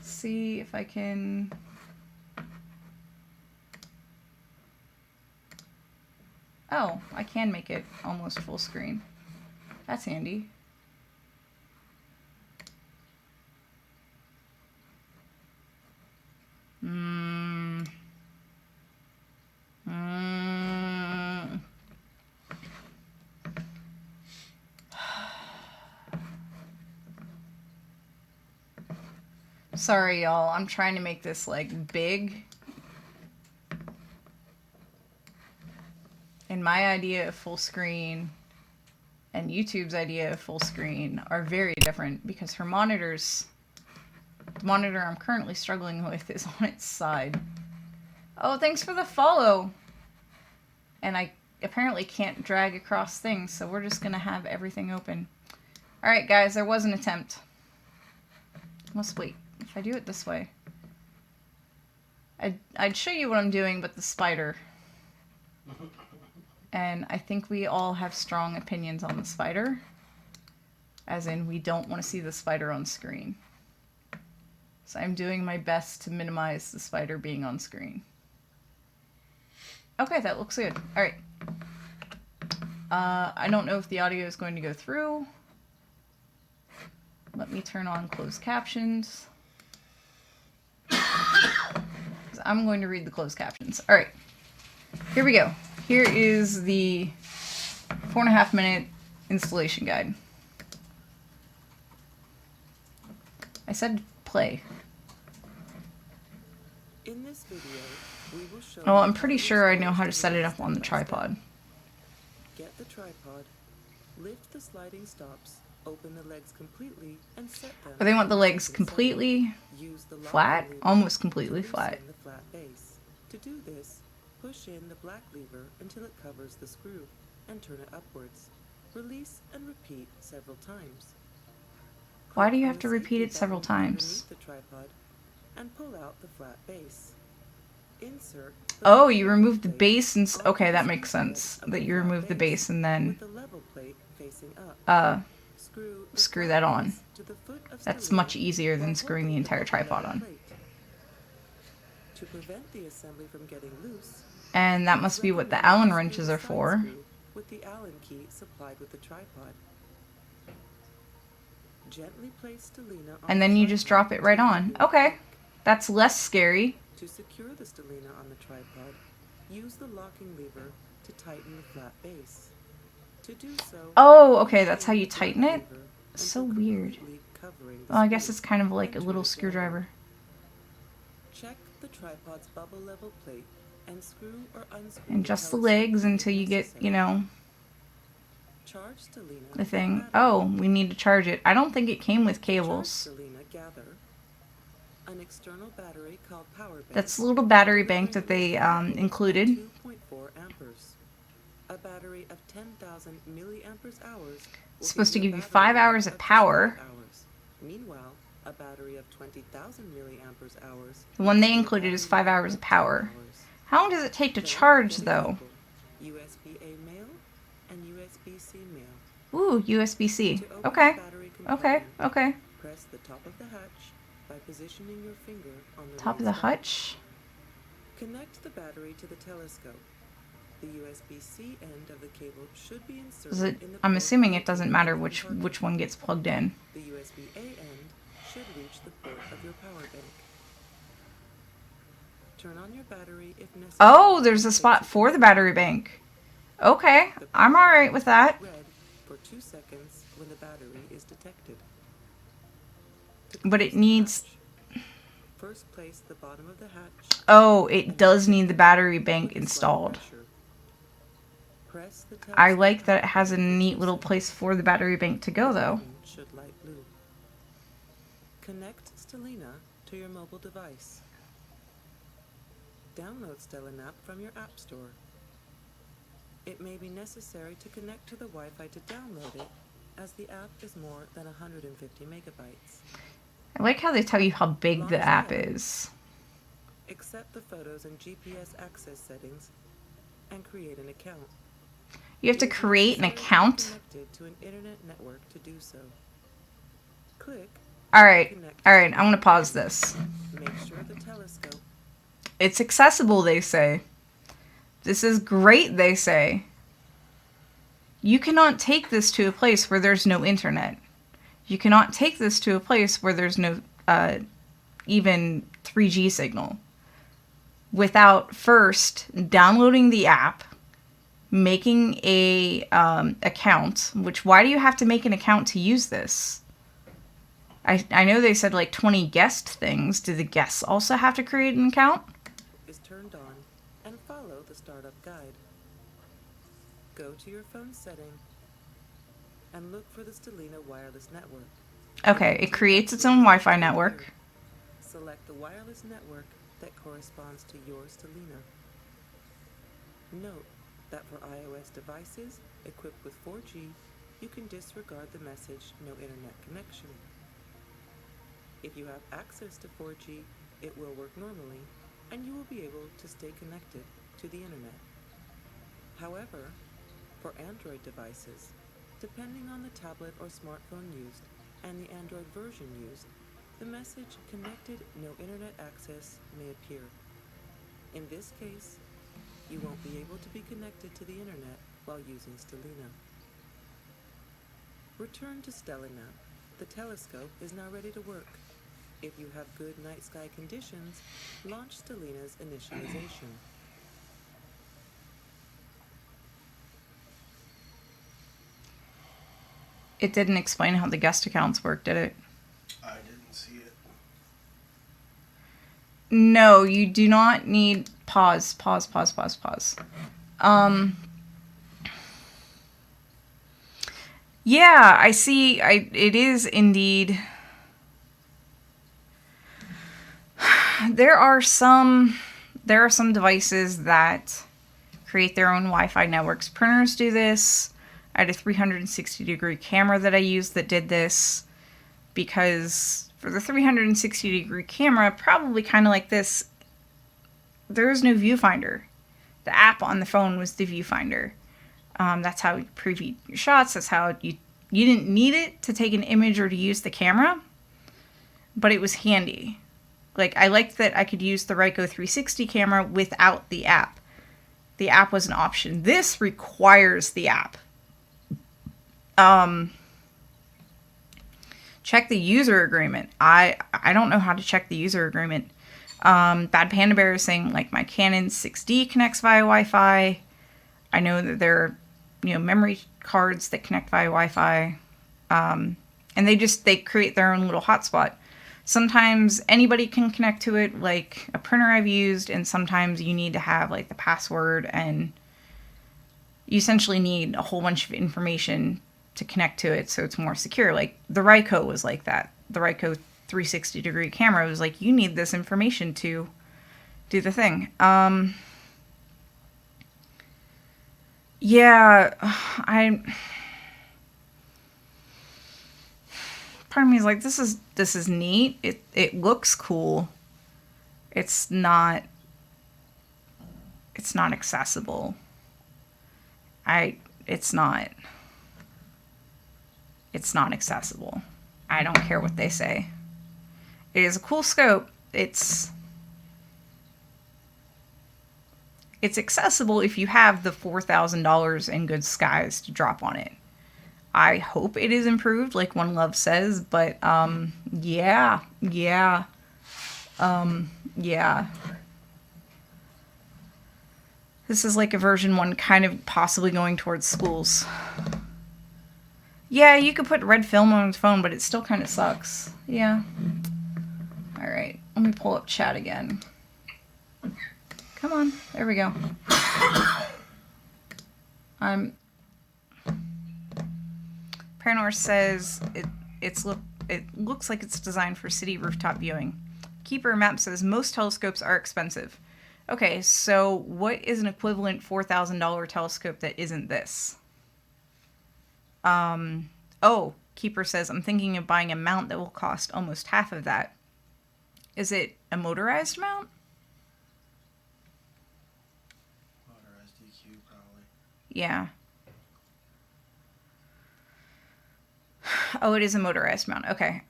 Speaker 1: see if I can... Oh, I can make it almost full screen. That's handy. Sorry, y'all. I'm trying to make this, like, big. And my idea of full screen and YouTube's idea of full screen are very different because her monitors... The monitor I'm currently struggling with is on its side. Oh, thanks for the follow! And I apparently can't drag across things, so we're just gonna have everything open. Alright, guys, there was an attempt. Let's wait. If I do it this way... I'd show you what I'm doing, but the spider. And I think we all have strong opinions on the spider. As in, we don't want to see the spider on screen. So I'm doing my best to minimize the spider being on screen. Okay, that looks good. Alright. I don't know if the audio is going to go through. Let me turn on closed captions. I'm going to read the closed captions. Alright. Here we go. Here is the 4.5 minute installation guide. I said play.
Speaker 3: In this video, we will show
Speaker 1: Oh, I'm pretty sure I know how to set it up on the tripod.
Speaker 3: Get the tripod, lift the sliding stops, open the legs completely, and set them.
Speaker 1: But they want the legs completely
Speaker 3: Use the
Speaker 1: flat,
Speaker 3: lever
Speaker 1: almost
Speaker 3: to
Speaker 1: completely flat.
Speaker 3: loosen the flat base. To do this, push in the black lever until it covers the screw, and turn it upwards. Release and repeat several times.
Speaker 1: Why do you
Speaker 3: Click
Speaker 1: have
Speaker 3: on
Speaker 1: to
Speaker 3: the
Speaker 1: repeat
Speaker 3: safety
Speaker 1: it several
Speaker 3: button
Speaker 1: times?
Speaker 3: underneath the tripod, and pull out the flat base. Insert the
Speaker 1: Oh, you
Speaker 3: level
Speaker 1: remove the
Speaker 3: plate
Speaker 1: base and...
Speaker 3: onto
Speaker 1: Okay,
Speaker 3: the
Speaker 1: that makes
Speaker 3: center
Speaker 1: sense.
Speaker 3: of
Speaker 1: That
Speaker 3: the
Speaker 1: you
Speaker 3: flat
Speaker 1: remove the base and then...
Speaker 3: with the level plate facing up. Screw the
Speaker 1: screw
Speaker 3: flat
Speaker 1: that on.
Speaker 3: base to the foot of
Speaker 1: That's
Speaker 3: Stellina
Speaker 1: much easier than
Speaker 3: while
Speaker 1: screwing the
Speaker 3: holding
Speaker 1: entire
Speaker 3: upper
Speaker 1: tripod
Speaker 3: level
Speaker 1: on.
Speaker 3: plate. To prevent the assembly from getting loose,
Speaker 1: And that
Speaker 3: it's
Speaker 1: must be what the
Speaker 3: recommended
Speaker 1: Allen
Speaker 3: to
Speaker 1: wrenches
Speaker 3: screw the
Speaker 1: are
Speaker 3: side
Speaker 1: for.
Speaker 3: screw with the Allen key supplied with the tripod. Gently place Stellina on
Speaker 1: And
Speaker 3: the
Speaker 1: then you just
Speaker 3: tripod
Speaker 1: drop it right
Speaker 3: until
Speaker 1: on.
Speaker 3: you feel
Speaker 1: Okay.
Speaker 3: it.
Speaker 1: That's less scary.
Speaker 3: To secure the Stellina on the tripod, use the locking lever to tighten the flat base. To do so,
Speaker 1: Oh, okay,
Speaker 3: push
Speaker 1: that's how
Speaker 3: in
Speaker 1: you
Speaker 3: the
Speaker 1: tighten
Speaker 3: black
Speaker 1: it?
Speaker 3: lever
Speaker 1: So
Speaker 3: until
Speaker 1: weird.
Speaker 3: completely covering the
Speaker 1: Well, I guess
Speaker 3: screw,
Speaker 1: it's kind of like a
Speaker 3: and
Speaker 1: little
Speaker 3: turn it down.
Speaker 1: screwdriver.
Speaker 3: Check the tripod's bubble level plate and screw or unscrew
Speaker 1: And
Speaker 3: the
Speaker 1: just the
Speaker 3: telescope
Speaker 1: legs
Speaker 3: if
Speaker 1: until you get,
Speaker 3: necessary.
Speaker 1: you know,
Speaker 3: Charge Stellina
Speaker 1: the
Speaker 3: with
Speaker 1: thing.
Speaker 3: battery.
Speaker 1: Oh, we need to charge it. I don't think it came with
Speaker 3: Charge
Speaker 1: cables.
Speaker 3: Stellina gather an external battery called power bank.
Speaker 1: That's the little battery bank that they included.
Speaker 3: 2.4 amperes. A battery of 10,000 milliampere hours.
Speaker 1: It's supposed to give you 5 hours of power.
Speaker 3: Meanwhile, a battery of 20,000 milliampere hours.
Speaker 1: The one they included is 5 hours of power. How long does it take to charge, though?
Speaker 3: USB-A male and USB-C male.
Speaker 1: Ooh, USB-C.
Speaker 3: To open
Speaker 1: Okay.
Speaker 3: the battery
Speaker 1: Okay.
Speaker 3: compartment,
Speaker 1: Okay.
Speaker 3: press the top of the hatch by positioning your finger on the
Speaker 1: Top of the
Speaker 3: raised button.
Speaker 1: hutch.
Speaker 3: Connect the battery to the telescope. The USB-C end of the cable should be inserted
Speaker 1: Is it,
Speaker 3: in the
Speaker 1: I'm
Speaker 3: port
Speaker 1: assuming it
Speaker 3: located
Speaker 1: doesn't
Speaker 3: in
Speaker 1: matter
Speaker 3: the
Speaker 1: which
Speaker 3: compartment.
Speaker 1: one gets plugged in.
Speaker 3: The USB-A end should reach the port of your power bank. Turn on your battery if necessary.
Speaker 1: Oh, there's a spot for the battery bank. Okay,
Speaker 3: The
Speaker 1: I'm
Speaker 3: power
Speaker 1: alright
Speaker 3: bank
Speaker 1: with
Speaker 3: is
Speaker 1: that.
Speaker 3: red for 2 seconds when the battery is detected. To
Speaker 1: But
Speaker 3: close
Speaker 1: it
Speaker 3: the
Speaker 1: needs...
Speaker 3: hatch, first place the bottom of the hatch.
Speaker 1: Oh, it does need the battery bank installed.
Speaker 3: Press the
Speaker 1: I
Speaker 3: telescope
Speaker 1: like that it has a
Speaker 3: for 2
Speaker 1: neat little
Speaker 3: seconds.
Speaker 1: place for the battery bank to go, though.
Speaker 3: Button should light blue. Connect Stellina to your mobile device. Download Stellina app from your app store. It may be necessary to connect to the Wi-Fi to download it, as the app is more than 150 megabytes.
Speaker 1: I like how they tell you how big
Speaker 3: Launch
Speaker 1: the
Speaker 3: the
Speaker 1: app
Speaker 3: app.
Speaker 1: is.
Speaker 3: Accept the photos and GPS access settings and create an account.
Speaker 1: You have to
Speaker 3: It is
Speaker 1: create an
Speaker 3: necessary to be
Speaker 1: account?
Speaker 3: connected to an internet network to do so. Click.
Speaker 1: Alright,
Speaker 3: Connect.
Speaker 1: alright, I'm gonna pause this.
Speaker 3: Make sure the telescope.
Speaker 1: It's accessible, they say. This is great, they say. You cannot take this to a place where there's no internet. You cannot take this to a place where there's no even 3G signal without first downloading the app, making a account. Which, why do you have to make an account to use this? I know they said like 20 guest things. Do the guests also have to create an account?
Speaker 3: Is turned on and follow the startup guide. Go to your phone setting and look for the Stellina wireless network.
Speaker 1: Okay, it creates its own Wi-Fi network.
Speaker 3: Select the wireless network that corresponds to your Stellina. Note that for iOS devices equipped with 4G, you can disregard the message "No internet connection." If you have access to 4G, it will work normally, and you will be able to stay connected to the internet. However, for Android devices, depending on the tablet or smartphone used and the Android version used, the message "Connected, no internet access" may appear. In this case, you won't be able to be connected to the internet while using Stellina. Return to Stellina. The telescope is now ready to work. If you have good night sky conditions, launch Stellina's initialization.
Speaker 1: It didn't explain how the guest accounts work, did it?
Speaker 2: I didn't see it.
Speaker 1: No, you do not need pause. Yeah, I see. It is indeed. There are some devices that create their own Wi-Fi networks. Printers do this. I had a 360-degree camera that I used that did this, because for the 360-degree camera, probably kind of like this, there is no viewfinder. The app on the phone was the viewfinder. That's how you preview your shots. That's how you didn't need it to take an image or to use the camera, but it was handy. Like, I liked that I could use the Ryko 360 camera without the app. The app was an option. This requires the app. Check the user agreement. I don't know how to check the user agreement. Bad Panda Bear is saying, like, my Canon 6D connects via Wi-Fi. I know that there are, memory cards that connect via Wi-Fi. And they create their own little hotspot. Sometimes anybody can connect to it, like a printer I've used, and sometimes you need to have, like, the password, and you essentially need a whole bunch of information to connect to it so it's more secure. Like, the Ryko was like that. The Ryko 360-degree camera was like, you need this information to do the thing. Yeah, part of me is like, this is neat. It looks cool. It's not accessible. It's not accessible. I don't care what they say. It is a cool scope. It's accessible if you have the $4,000 in good skies to drop on it. I hope it is improved, like One Love says, but yeah. This is like a version 1 kind of possibly going towards schools. Yeah, you could put red film on his phone, but it still kind of sucks. Yeah. Alright, let me pull up chat again. Come on, there we go. Paranor says it looks like it's designed for city rooftop viewing. Keeper Map says most telescopes are expensive. Okay, so what is an equivalent $4,000 telescope that isn't this? Oh, Keeper says, I'm thinking of buying a mount that will cost almost half of that. Is it a motorized mount?
Speaker 2: Motorized DQ, probably.
Speaker 1: Yeah. Oh, it is a motorized mount. Okay.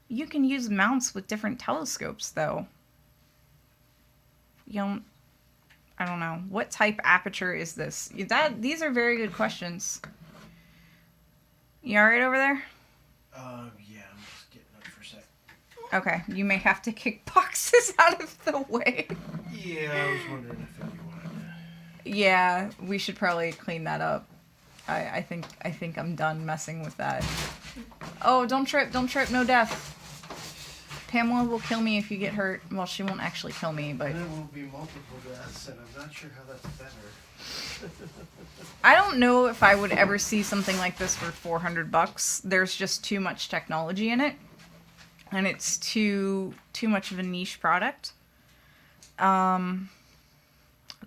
Speaker 1: You can use mounts with different telescopes, though. You don't... I don't know. What type aperture is this? These are very good questions. You alright over there?
Speaker 2: Yeah, I'm just getting up for a sec.
Speaker 1: Okay, you may have to kick boxes out of the way.
Speaker 2: Yeah, I was wondering if you wanted to.
Speaker 1: Yeah, we should probably clean that up. I think I'm done messing with that. Oh, don't trip, no death. Pamela will kill me if you get hurt. Well, she won't actually kill me, but...
Speaker 2: And it will be multiple deaths, and I'm not sure how that's better.
Speaker 1: I don't know if I would ever see something like this for $400. There's just too much technology in it. And it's too much of a niche product. A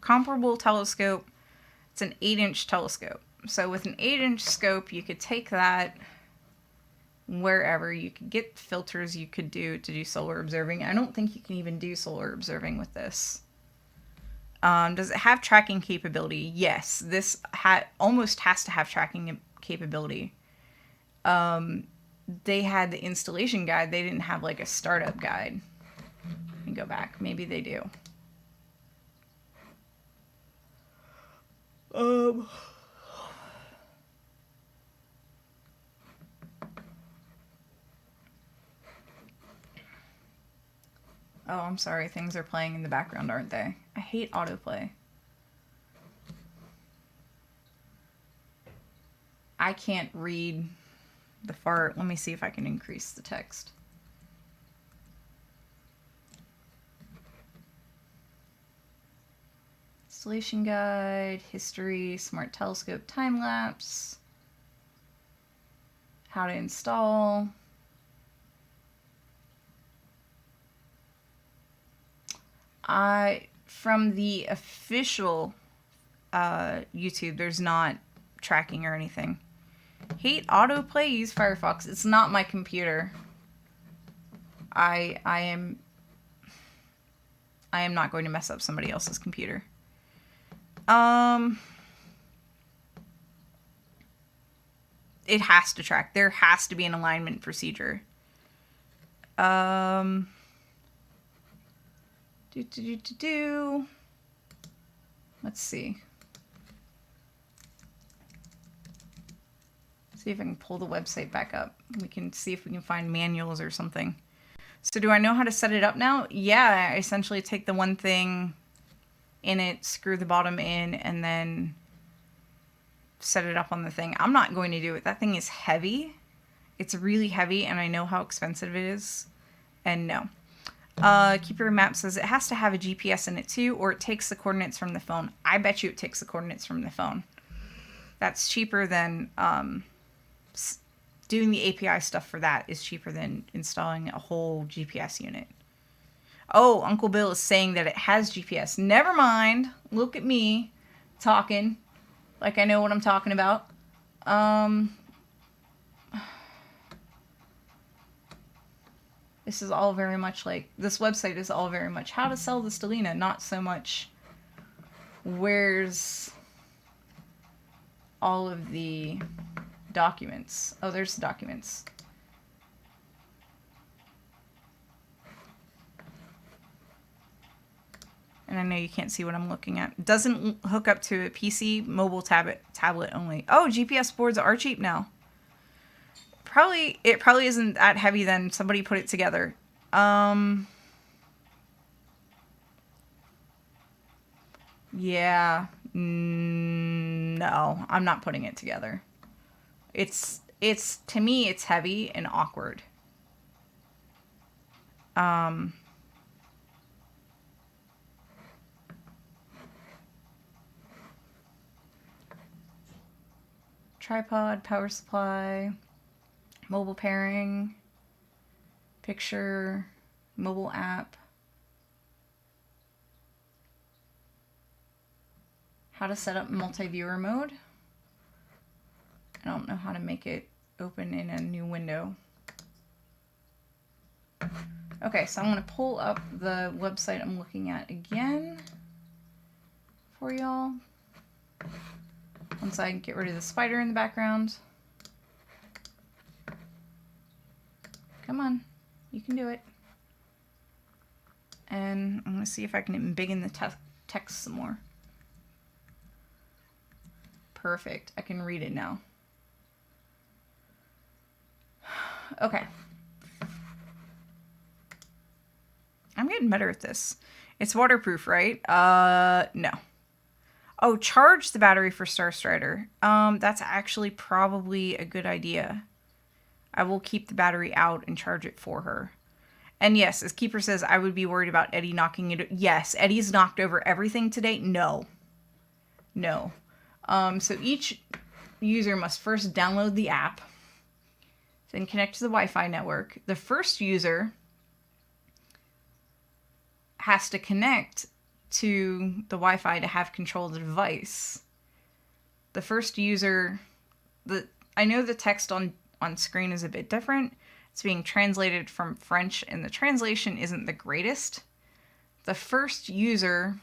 Speaker 1: comparable telescope, it's an 8-inch telescope. So with an 8-inch scope, you could take that wherever. You could get filters you could do to do solar observing. I don't think you can even do solar observing with this. Does it have tracking capability? Yes, this almost has to have tracking capability. They had the installation guide. They didn't have like a startup guide. Let me go back. Maybe they do. Oh, I'm sorry. Things are playing in the background, aren't they? I hate autoplay. I can't read the far... Let me see if I can increase the text. Installation guide, history, smart telescope time lapse, how to install. From the official YouTube, there's not tracking or anything. Hate autoplay, use Firefox. It's not my computer. I am not going to mess up somebody else's computer. It has to track. There has to be an alignment procedure. Let's see. See if I can pull the website back up. We can see if we can find manuals or something. So do I know how to set it up now? Yeah, I essentially take the one thing in it, screw the bottom in, and then set it up on the thing. I'm not going to do it. That thing is heavy. It's really heavy, and I know how expensive it is. And no. Keeper Map says it has to have a GPS in it too, or it takes the coordinates from the phone. I bet you it takes the coordinates from the phone. That's cheaper than... doing the API stuff for that is cheaper than installing a whole GPS unit. Oh, Uncle Bill is saying that it has GPS. Never mind. Look at me talking like I know what I'm talking about. This is all very much like... This website is all very much how to sell the Stellina, not so much where's all of the documents. Oh, there's the documents. And I know you can't see what I'm looking at. It doesn't hook up to a PC, mobile tablet only. Oh, GPS boards are cheap now. It probably isn't that heavy then. Somebody put it together. Yeah. No, I'm not putting it together. It's to me, it's heavy and awkward. Tripod, power supply, mobile pairing, picture, mobile app. How to set up multi-viewer mode. I don't know how to make it open in a new window. Okay, so I'm going to pull up the website I'm looking at again for y'all. Once I get rid of the spider in the background. Come on, you can do it. And I'm going to see if I can embiggen the text some more. Perfect, I can read it now. Okay. I'm getting better at this. It's waterproof, right? No. Oh, charge the battery for Starstrider. That's actually probably a good idea. I will keep the battery out and charge it for her. And yes, as Keeper says, I would be worried about Eddie knocking it. Yes, Eddie's knocked over everything today. No. No. So each user must first download the app, then connect to the Wi-Fi network. The first user has to connect to the Wi-Fi to have control of the device. The first user, I know the text on screen is a bit different. It's being translated from French and the translation isn't the greatest. The first user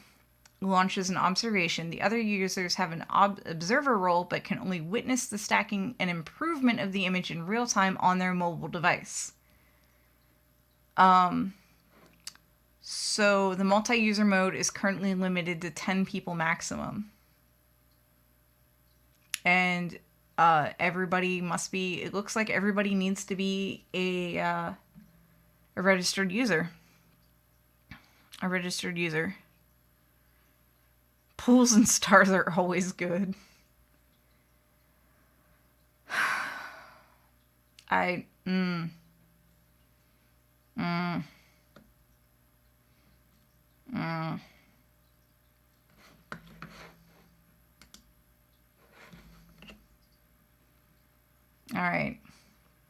Speaker 1: launches an observation. The other users have an observer role but can only witness the stacking and improvement of the image in real time on their mobile device. So the multi-user mode is currently limited to 10 people maximum. And everybody must be, it looks like everybody needs to be a registered user. A registered user. Pools and stars are always good. All right.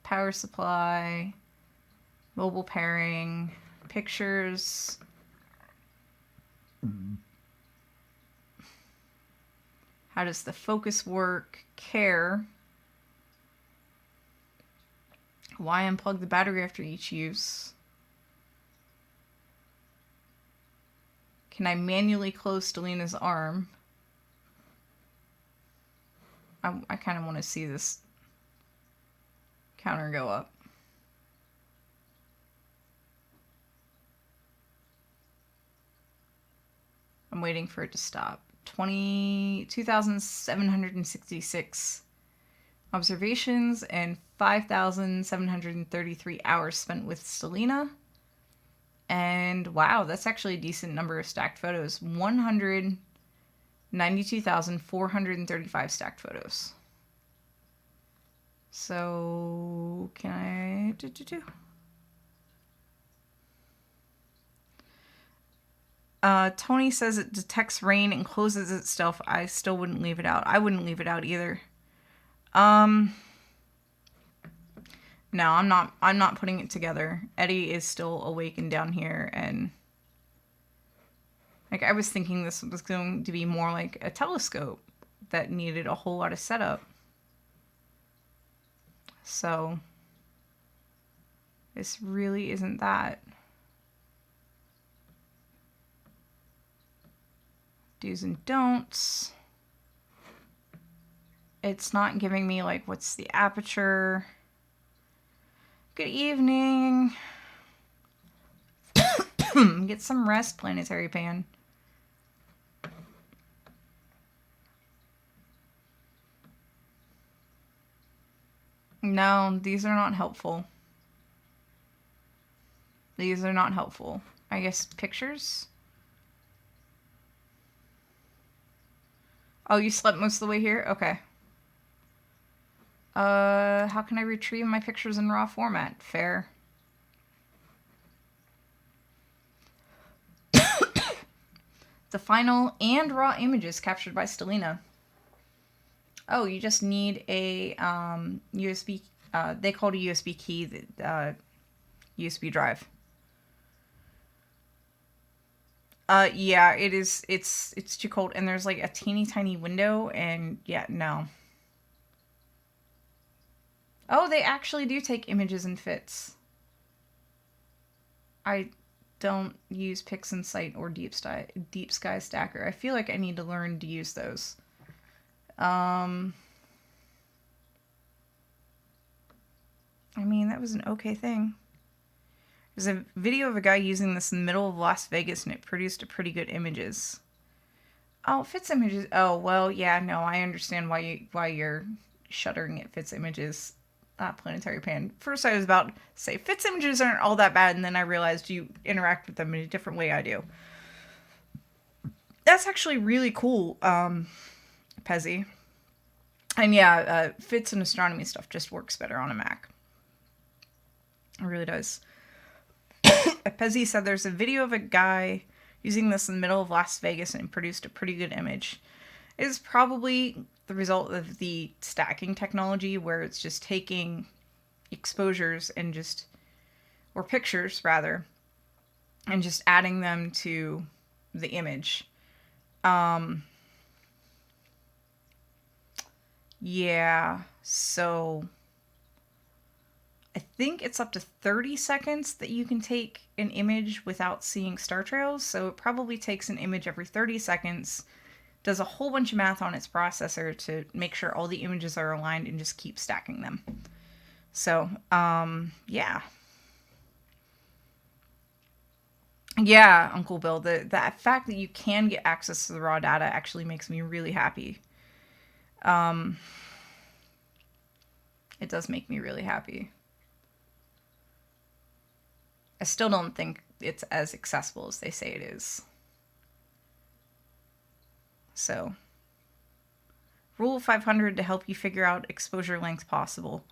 Speaker 1: Power supply, mobile pairing, pictures. How does the focus work? Care. Why unplug the battery after each use? Can I manually close Stelina's arm? I kind of want to see this counter go up. I'm waiting for it to stop. 2,766 observations and 5,733 hours spent with Stelina. And wow, that's actually a decent number of stacked photos. 192,435 stacked photos. So, can I Tony says it detects rain and closes itself. I still wouldn't leave it out. I wouldn't leave it out either. No, I'm not putting it together. Eddie is still awake and down here, and like I was thinking this was going to be more like a telescope that needed a whole lot of setup. So this really isn't that. Do's and don'ts. It's not giving me like what's the aperture. Good evening. Get some rest, Planetary Pan. No, these are not helpful. These are not helpful. I guess pictures? Oh, you slept most of the way here? Okay. How can I retrieve my pictures in RAW format? Fair. The final and raw images captured by Stelina. Oh, you just need a USB. They call it a USB key. USB drive. Yeah, it is. It's too cold, and there's like a teeny tiny window, and yeah, no. Oh, they actually do take images and fits. I don't use PixInsight or Deep Sky Stacker. I feel like I need to learn to use those. I mean, that was an okay thing. There's a video of a guy using this in the middle of Las Vegas, and it produced a pretty good images. Oh, Fits Images. Oh, well, yeah, no, I understand why you're shuddering at Fits Images. Planetary Pan. First, I was about to say Fits Images aren't all that bad, and then I realized you interact with them in a different way I do. That's actually really cool, Pezzy. And yeah, Fits and astronomy stuff just works better on a Mac. It really does. Pezzy said there's a video of a guy using this in the middle of Las Vegas and it produced a pretty good image. It is probably the result of the stacking technology where it's just taking exposures and just, or pictures rather, and just adding them to the image. Yeah, so I think it's up to 30 seconds that you can take an image without seeing star trails. So it probably takes an image every 30 seconds, does a whole bunch of math on its processor to make sure all the images are aligned and just keep stacking them. So, yeah. Yeah, Uncle Bill, the fact that you can get access to the raw data actually makes me really happy. It does make me really happy. I still don't think it's as accessible as they say it is. So, rule of 500 to help you figure out exposure length possible.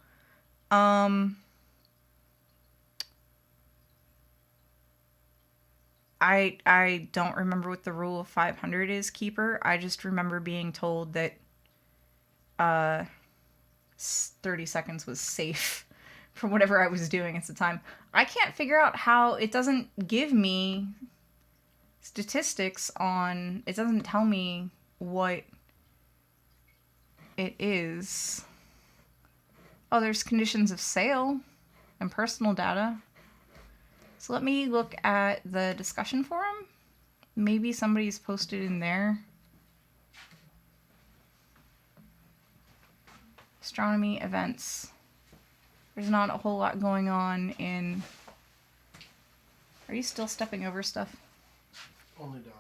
Speaker 1: I don't remember what the rule of 500 is, Keeper. I just remember being told that 30 seconds was safe for whatever I was doing at the time. I can't figure out how it doesn't give me statistics on, it doesn't tell me what it is. Oh, there's conditions of sale and personal data. So let me look at the discussion forum. Maybe somebody's posted in there. Astronomy events. There's not a whole lot going on in... Are you still stepping over stuff?
Speaker 2: Only dogs.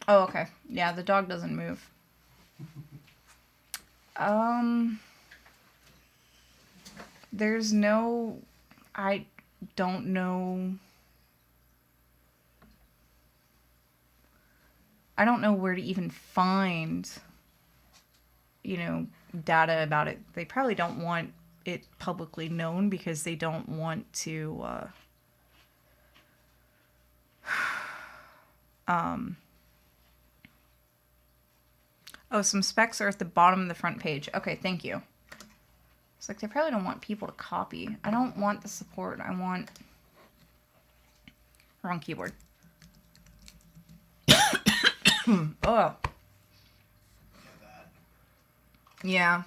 Speaker 1: Oh, okay. Yeah, the dog doesn't move. There's no... I don't know... I don't know where to even find, data about it. They probably don't want it publicly known because they don't want to, Oh, some specs are at the bottom of the front page. Okay, thank you. It's like they probably don't want people to copy. I don't want the support. I want... Wrong keyboard. Oh. Yeah.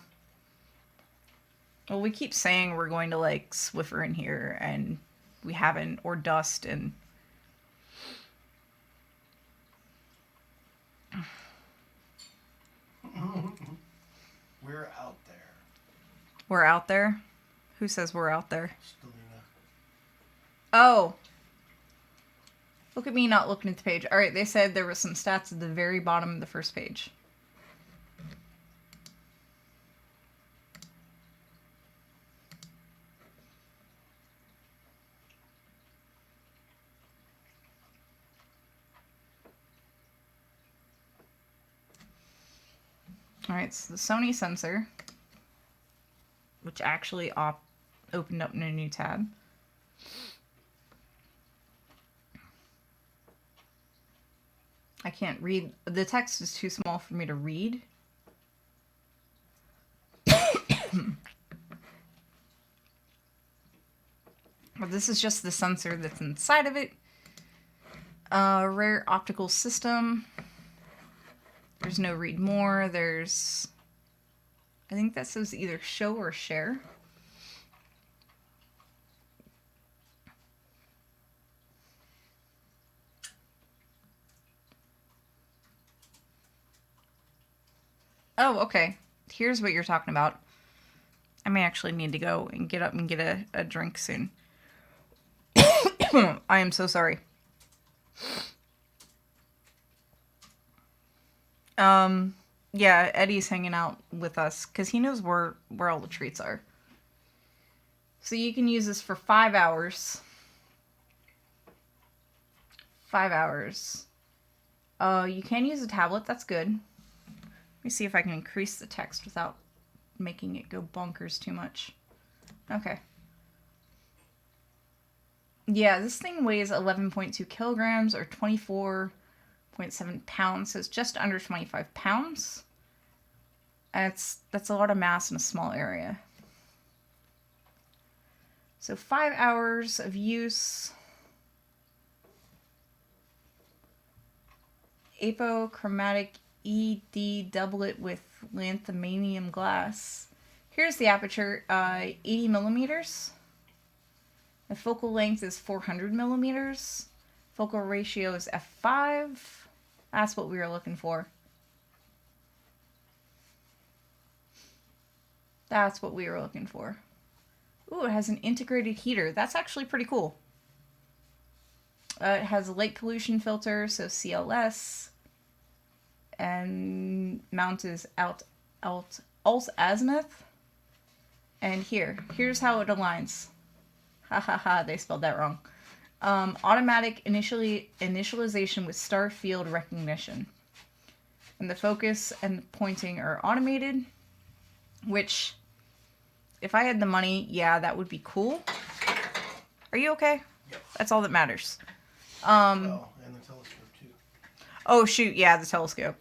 Speaker 1: Well, we keep saying we're going to, like, Swiffer in here, and we haven't, or Dust, and...
Speaker 2: We're out there.
Speaker 1: We're out there? Who says we're out there?
Speaker 2: Stelina.
Speaker 1: Oh! Look at me not looking at the page. Alright, they said there was some stats at the very bottom of the first page. Alright, so the Sony sensor, which actually opened up in a new tab. I can't read. The text is too small for me to read. But this is just the sensor that's inside of it. Rare optical system. There's no read more. There's, I think that says either show or share. Oh, okay. Here's what you're talking about. I may actually need to go and get up and get a drink soon. I am so sorry. Yeah, Eddie's hanging out with us because he knows where all the treats are. So you can use this for 5 hours. 5 hours. You can use a tablet. That's good. Let me see if I can increase the text without making it go bonkers too much. Okay. Yeah, this thing weighs 11.2 kilograms or 24.7 pounds. So it's just under 25 pounds. That's a lot of mass in a small area. So 5 hours of use. Apochromatic ED doublet with lanthanum glass. Here's the aperture, 80 millimeters. The focal length is 400 millimeters. Focal ratio is f5. That's what we were looking for. That's what we were looking for. Ooh, it has an integrated heater. That's actually pretty cool. It has a light pollution filter, so CLS. And mount is alt azimuth. And here's how it aligns. Ha ha ha, they spelled that wrong. Automatic initialization with star field recognition. And the focus and the pointing are automated, which, if I had the money, yeah, that would be cool. Are you okay?
Speaker 2: Yep.
Speaker 1: That's all that matters.
Speaker 2: Oh, and the telescope too.
Speaker 1: Oh shoot, yeah, the telescope.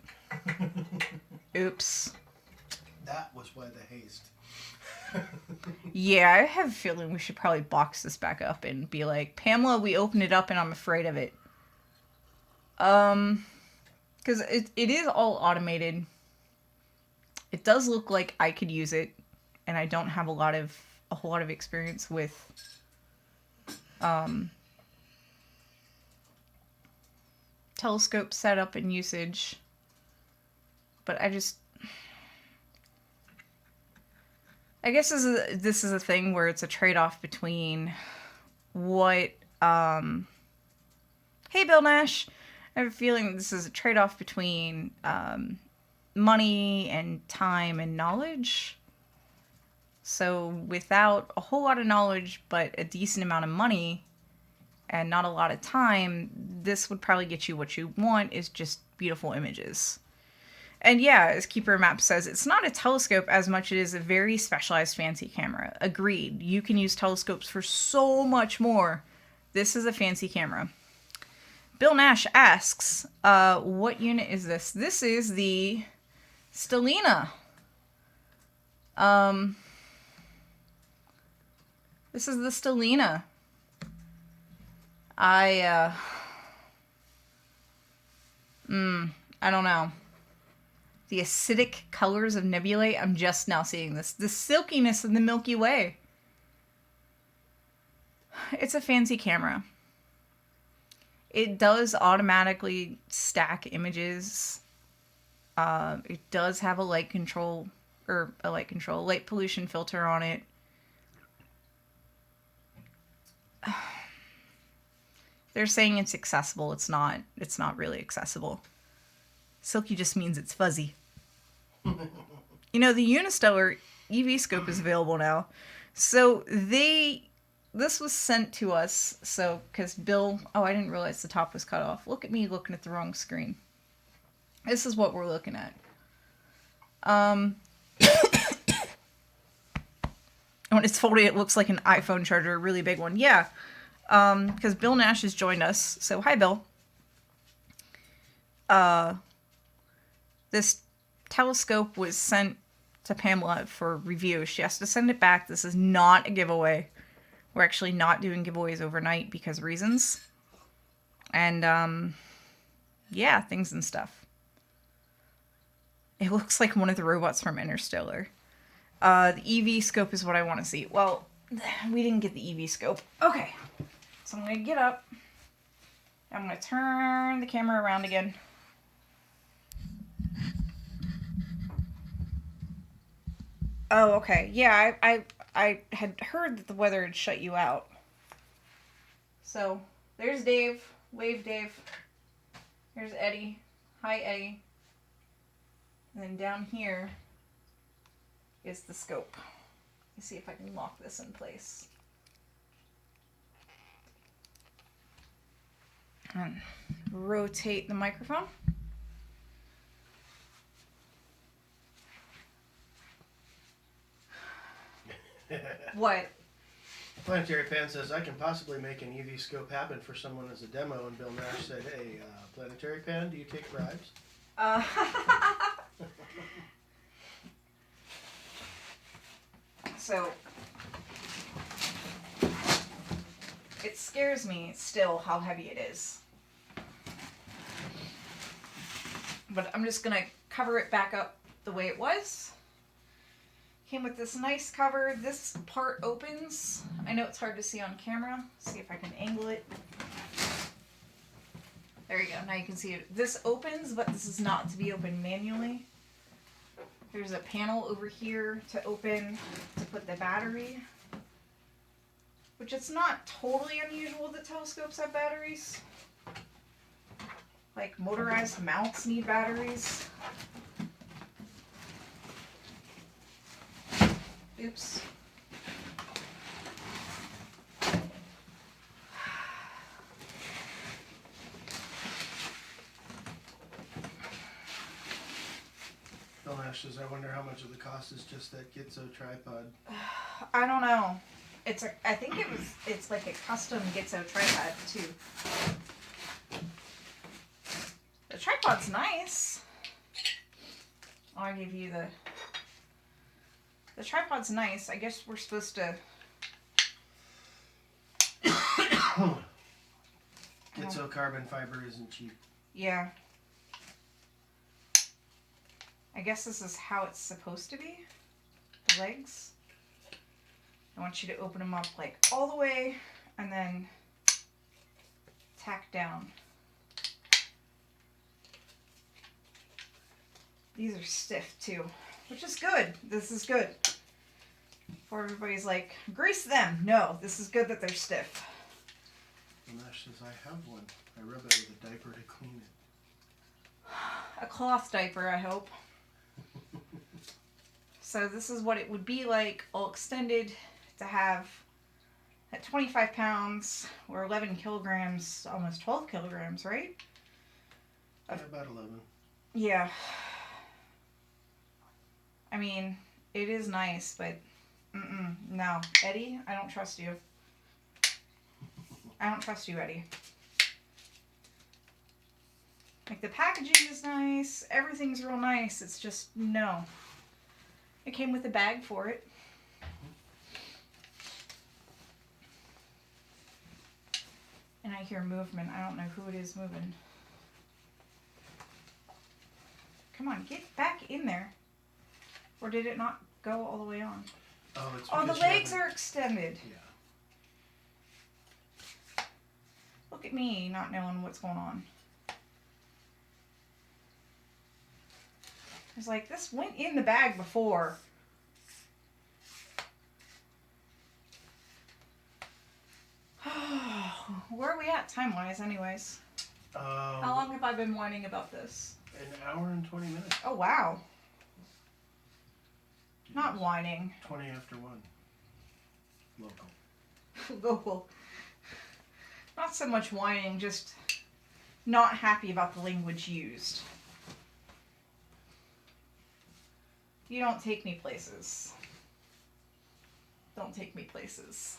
Speaker 1: Oops.
Speaker 2: That was why the haste.
Speaker 1: Yeah, I have a feeling we should probably box this back up and be like, Pamela, we opened it up and I'm afraid of it. Because it is all automated. It does look like I could use it, and I don't have a whole lot of experience with telescope setup and usage. But I guess this is a thing where it's a trade-off between what hey Bill Nash, I have a feeling this is a trade-off between money and time and knowledge. So without a whole lot of knowledge but a decent amount of money and not a lot of time, this would probably get you what you want, is just beautiful images. And yeah, as Keeper Map says, it's not a telescope as much as it is a very specialized fancy camera. Agreed. You can use telescopes for so much more. This is a fancy camera. Bill Nash asks, what unit is this? This is the Stellina. This is the Stellina. I don't know. The acidic colors of nebulae. I'm just now seeing this. The silkiness of the Milky Way. It's a fancy camera. It does automatically stack images. It does have a light pollution filter on it. They're saying it's accessible. It's not. It's not really accessible. Silky just means it's fuzzy. You know, the Unistellar EV scope is available now. So this was sent to us, so, because Bill, I didn't realize the top was cut off. Look at me looking at the wrong screen. This is what we're looking at. When it's folded, it looks like an iPhone charger, a really big one. Yeah, because Bill Nash has joined us. So, hi, Bill. This telescope was sent to Pamela for review. She has to send it back. This is not a giveaway. We're actually not doing giveaways overnight because reasons. and yeah, things and stuff. It looks like one of the robots from Interstellar. The EV scope is what I want to see. Well, we didn't get the EV scope. Okay, so I'm gonna get up. I'm gonna turn the camera around again. Oh, okay. Yeah, I had heard that the weather had shut you out. So there's Dave. Wave, Dave. Here's Eddie. Hi, Eddie. And then down here is the scope. Let me see if I can lock this in place. And rotate the microphone. What?
Speaker 2: Planetary Pan says, I can possibly make an EV scope happen for someone as a demo. And Bill Nash said, hey, Planetary Pan, do you take bribes?
Speaker 1: So, it scares me still how heavy it is. But I'm just gonna cover it back up the way it was. Came with this nice cover. This part opens. I know it's hard to see on camera. See if I can angle it. There you go. Now you can see it. This opens, but this is not to be opened manually. There's a panel over here to open to put the battery. Which it's not totally unusual that telescopes have batteries. Like motorized mounts need batteries. Oops.
Speaker 2: Bill Nash says, I wonder how much of the cost is just that Gitzo tripod.
Speaker 1: I don't know. I think it's like a custom Gitzo tripod too. The tripod's nice. I'll give you the tripod's nice. I guess we're supposed to.
Speaker 2: Gitzo carbon fiber isn't cheap.
Speaker 1: Yeah. I guess this is how it's supposed to be. The legs. I want you to open them up like all the way and then tack down. These are stiff too, which is good. This is good. Before everybody's like, grease them. No, this is good that they're stiff.
Speaker 2: Bill Nash says, I have one. I rub it with a diaper to clean it.
Speaker 1: A cloth diaper, I hope. So this is what it would be like, all extended, to have at 25 pounds or 11 kilograms, almost 12 kilograms, right?
Speaker 2: Yeah, about 11.
Speaker 1: Yeah. I mean, it is nice, but no. Eddie, I don't trust you. I don't trust you, Eddie. Like, the packaging is nice, everything's real nice, it's just, no. It came with a bag for it. And I hear movement. I don't know who it is moving. Come on, get back in there. Or did it not go all the way on?
Speaker 2: Oh, it's
Speaker 1: Oh, the
Speaker 2: because you
Speaker 1: legs
Speaker 2: haven't-
Speaker 1: are extended.
Speaker 2: Yeah.
Speaker 1: Look at me not knowing what's going on. It's like, this went in the bag before. Where are we at time-wise, anyways? How long have I been whining about this?
Speaker 2: An hour and 20 minutes.
Speaker 1: Oh, wow. Not whining.
Speaker 2: 20 after 1. Local.
Speaker 1: Local. Not so much whining, just not happy about the language used. You don't take me places. Don't take me places.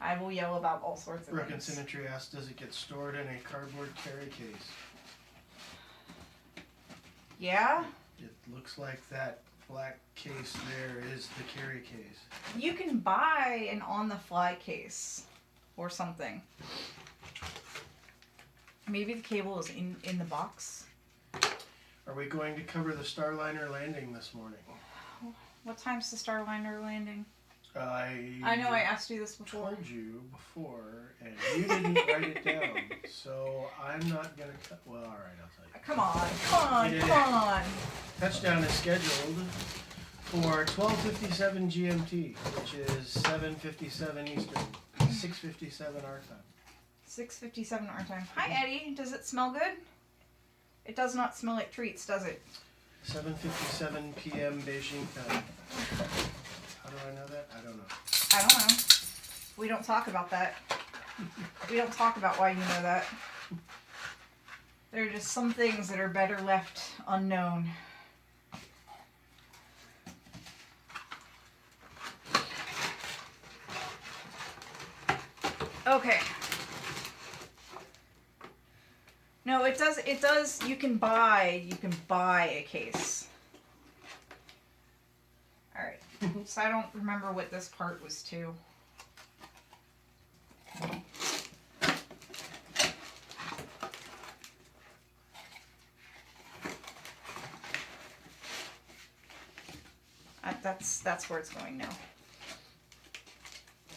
Speaker 1: I will yell about all sorts of
Speaker 2: Broken
Speaker 1: things.
Speaker 2: Symmetry asks, does it get stored in a cardboard carry case?
Speaker 1: Yeah?
Speaker 2: It looks like that black case there is the carry case.
Speaker 1: You can buy an on-the-fly case or something. Maybe the cable is in the box.
Speaker 2: Are we going to cover the Starliner landing this morning?
Speaker 1: What time's the Starliner landing?
Speaker 2: I
Speaker 1: know I asked you this before.
Speaker 2: told you before, and you didn't write it down. So I'm not going to cut. Well, all right, I'll tell you.
Speaker 1: Come on.
Speaker 2: Yeah.
Speaker 1: Come on.
Speaker 2: Touchdown is scheduled for 12:57 GMT, which is 7:57 Eastern, 6:57 our time.
Speaker 1: 6:57 our time. Hi, Eddie. Does it smell good? It does not smell like treats, does it?
Speaker 2: 7:57 p.m. Beijing time. How do I know that? I don't know.
Speaker 1: I don't know. We don't talk about that. We don't talk about why you know that. There are just some things that are better left unknown. Okay. No, it does, you can buy a case. Alright. So I don't remember what this part was to. That's where it's going now.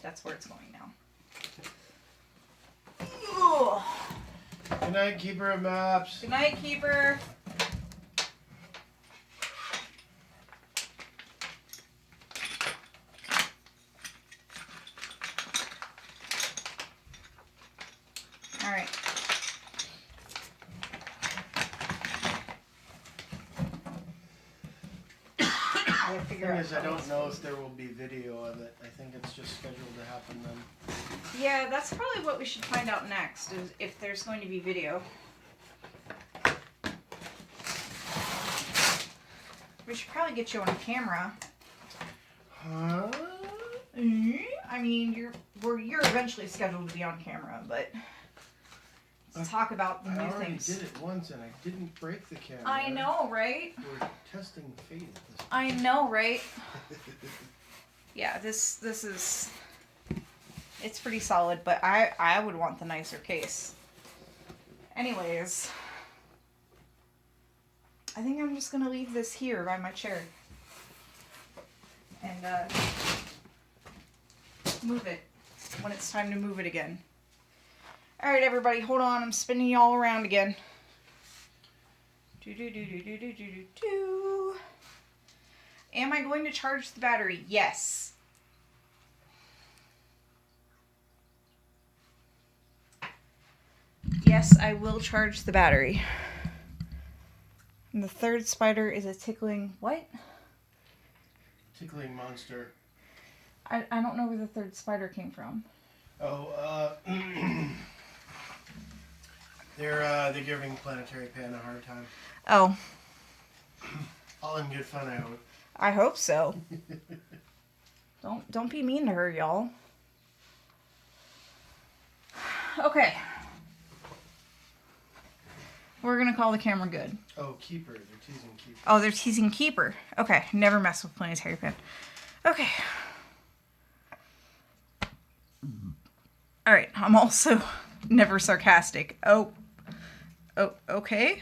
Speaker 1: That's where it's going now. Ugh.
Speaker 2: Good night, Keeper of Maps.
Speaker 1: Good night, Keeper. All right. I gotta
Speaker 2: The
Speaker 1: figure
Speaker 2: thing
Speaker 1: out
Speaker 2: is, I don't know if there will be video of it. I think it's just scheduled to happen then.
Speaker 1: Yeah, that's probably what we should find out next, is if there's going to be video. We should probably get you on camera.
Speaker 2: Huh?
Speaker 1: I mean, you're eventually scheduled to be on camera, but to talk about the
Speaker 2: I
Speaker 1: new
Speaker 2: already
Speaker 1: things.
Speaker 2: did it once and I didn't break the camera.
Speaker 1: I know, right?
Speaker 2: We're testing fate at this
Speaker 1: I know, right? Yeah, this is, it's pretty solid, but I would want the nicer case. Anyways, I think I'm just gonna leave this here by my chair and move it when it's time to move it again. All right, everybody, hold on. I'm spinning you all around again. Do do do do do do do do do. Am I going to charge the battery? Yes. Yes, I will charge the battery. And the third spider is a tickling what?
Speaker 2: Tickling monster.
Speaker 1: I don't know where the third spider came from.
Speaker 2: Oh, they're giving Planetary Pan a hard time.
Speaker 1: Oh,
Speaker 2: All in good fun, I hope.
Speaker 1: I hope so. Don't be mean to her, y'all. Okay. We're gonna call the camera good.
Speaker 2: Oh, Keeper. They're teasing Keeper.
Speaker 1: Oh, they're teasing Keeper. Okay, never mess with Planetary Pan. Okay. All right, I'm also never sarcastic. Oh, okay.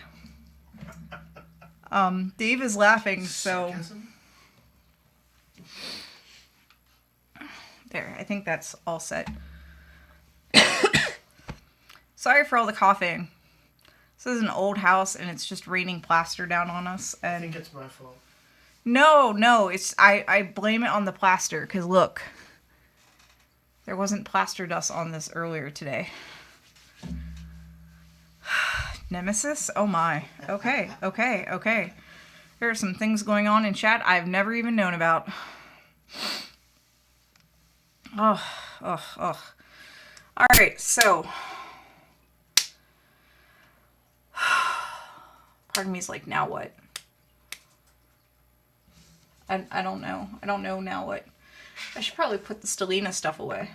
Speaker 1: Dave is laughing, so
Speaker 2: Sarcasm?
Speaker 1: there. I think that's all set. Sorry for all the coughing. This is an old house, and it's just raining plaster down on us.
Speaker 2: I think
Speaker 1: And
Speaker 2: it's my fault.
Speaker 1: no, it's I blame it on the plaster. Cause look, there wasn't plaster dust on this earlier today. Nemesis? Oh my. Okay. There are some things going on in chat I've never even known about. Oh. All right, so. Part of me is like, now what? I don't know. I don't know now what. I should probably put the Stellina stuff away.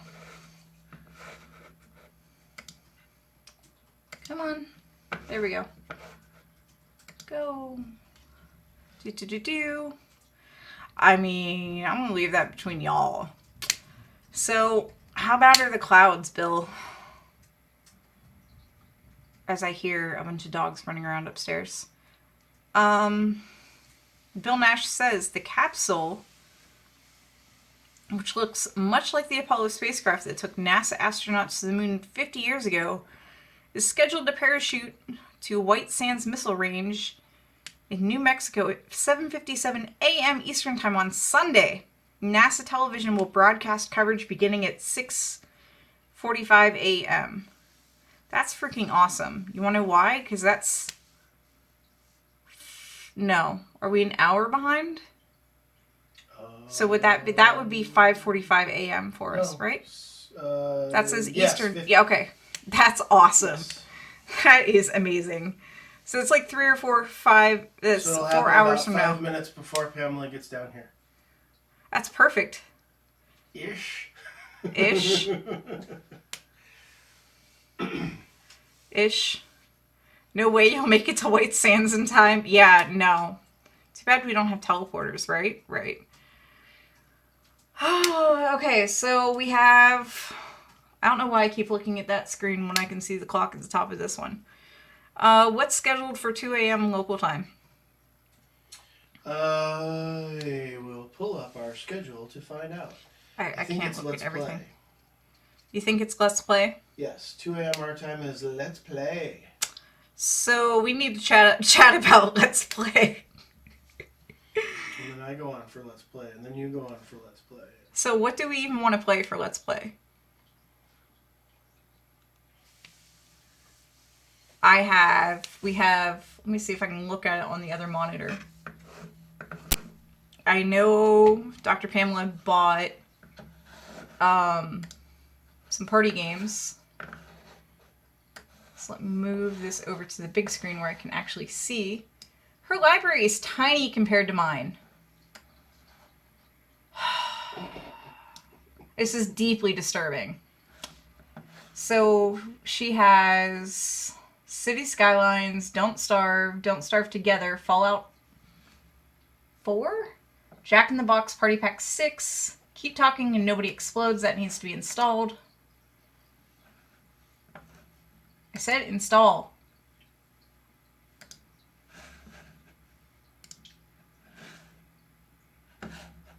Speaker 1: Come on. There we go. Go. Do. I mean, I'm going to leave that between y'all. So, how bad are the clouds, Bill? as I hear a bunch of dogs running around upstairs. Bill Nash says the capsule, which looks much like the Apollo spacecraft that took NASA astronauts to the moon 50 years ago, is scheduled to parachute to White Sands Missile Range in New Mexico at 7:57 a.m. Eastern Time on Sunday. NASA television will broadcast coverage beginning at 6:45 a.m. That's freaking awesome. You want to know why? Because that's... No. Are we an hour behind? So would that would be 5:45 a.m. for us, right? That says Eastern.
Speaker 2: 50.
Speaker 1: Yeah, okay. That's awesome.
Speaker 2: Yes.
Speaker 1: That is amazing. So it's like 3 or 4, 5,
Speaker 2: So it'll
Speaker 1: 4
Speaker 2: happen
Speaker 1: hours
Speaker 2: about
Speaker 1: from
Speaker 2: 5
Speaker 1: now.
Speaker 2: minutes before Pamela gets down here.
Speaker 1: That's perfect.
Speaker 2: Ish.
Speaker 1: Ish. Ish. No way you'll make it to White Sands in time. Yeah, no. Too bad we don't have teleporters, right? Right. Okay, so we have... I don't know why I keep looking at that screen when I can see the clock at the top of this one. What's scheduled for 2 a.m. local time?
Speaker 2: I will pull up our schedule to find out.
Speaker 1: I
Speaker 2: think
Speaker 1: can't
Speaker 2: it's
Speaker 1: look
Speaker 2: Let's
Speaker 1: at everything.
Speaker 2: Play.
Speaker 1: You think it's Let's Play?
Speaker 2: Yes, 2 a.m. our time is Let's Play.
Speaker 1: So we need to chat about Let's Play.
Speaker 2: And then I go on for Let's Play, and then you go on for Let's Play.
Speaker 1: So what do we even want to play for Let's Play? We have, let me see if I can look at it on the other monitor. I know Dr. Pamela bought some party games. So let me move this over to the big screen where I can actually see. Her library is tiny compared to mine. This is deeply disturbing. So she has City Skylines, Don't Starve Together, Fallout 4, Jack in the Box Party Pack 6, Keep Talking and Nobody Explodes, that needs to be installed. I said install.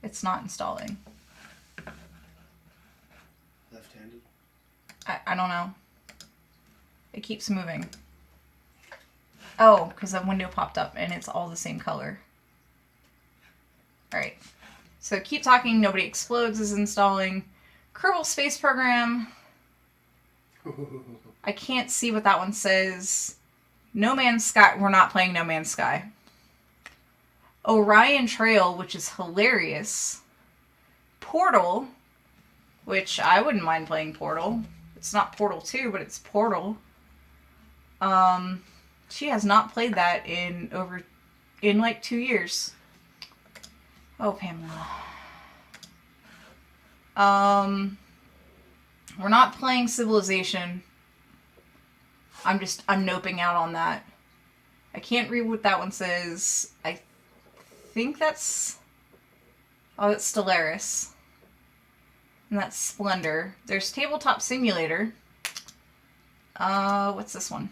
Speaker 1: It's not installing.
Speaker 2: Left-handed.
Speaker 1: I don't know. It keeps moving. Oh, because a window popped up and it's all the same color. Alright. So Keep Talking, Nobody Explodes is installing. Kerbal Space Program. I can't see what that one says. No Man's Sky. We're not playing No Man's Sky. Orion Trail, which is hilarious. Portal, which I wouldn't mind playing Portal. It's not Portal 2, but it's Portal. She has not played that in like 2 years. Oh, Pamela. We're not playing Civilization. I'm noping out on that. I can't read what that one says. I think that's... Oh, that's Stellaris. And that's Splendor. There's Tabletop Simulator. What's this one?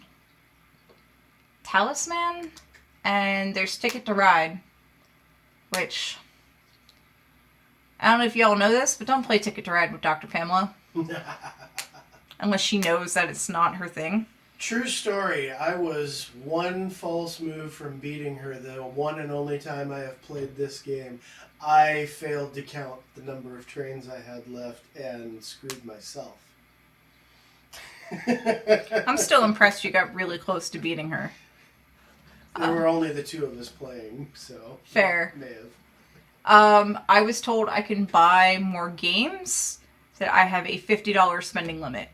Speaker 1: Talisman? And there's Ticket to Ride. Which... I don't know if y'all know this, but don't play Ticket to Ride with Dr. Pamela. Unless she knows that it's not her thing.
Speaker 2: True story. I was one false move from beating her the one and only time I have played this game. I failed to count the number of trains I had left and screwed myself.
Speaker 1: I'm still impressed you got really close to beating her.
Speaker 2: There were only the two of us playing, so...
Speaker 1: Fair.
Speaker 2: May have.
Speaker 1: I was told I can buy more games, that I have a $50 spending limit.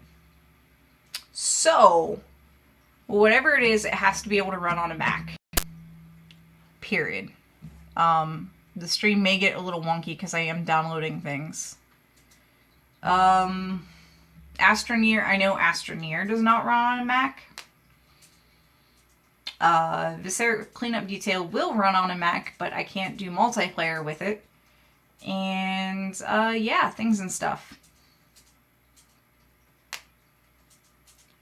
Speaker 1: So, whatever it is, it has to be able to run on a Mac. Period. The stream may get a little wonky because I am downloading things. Astroneer, I know Astroneer does not run on a Mac. Viscera Cleanup Detail will run on a Mac, but I can't do multiplayer with it. And, yeah, things and stuff.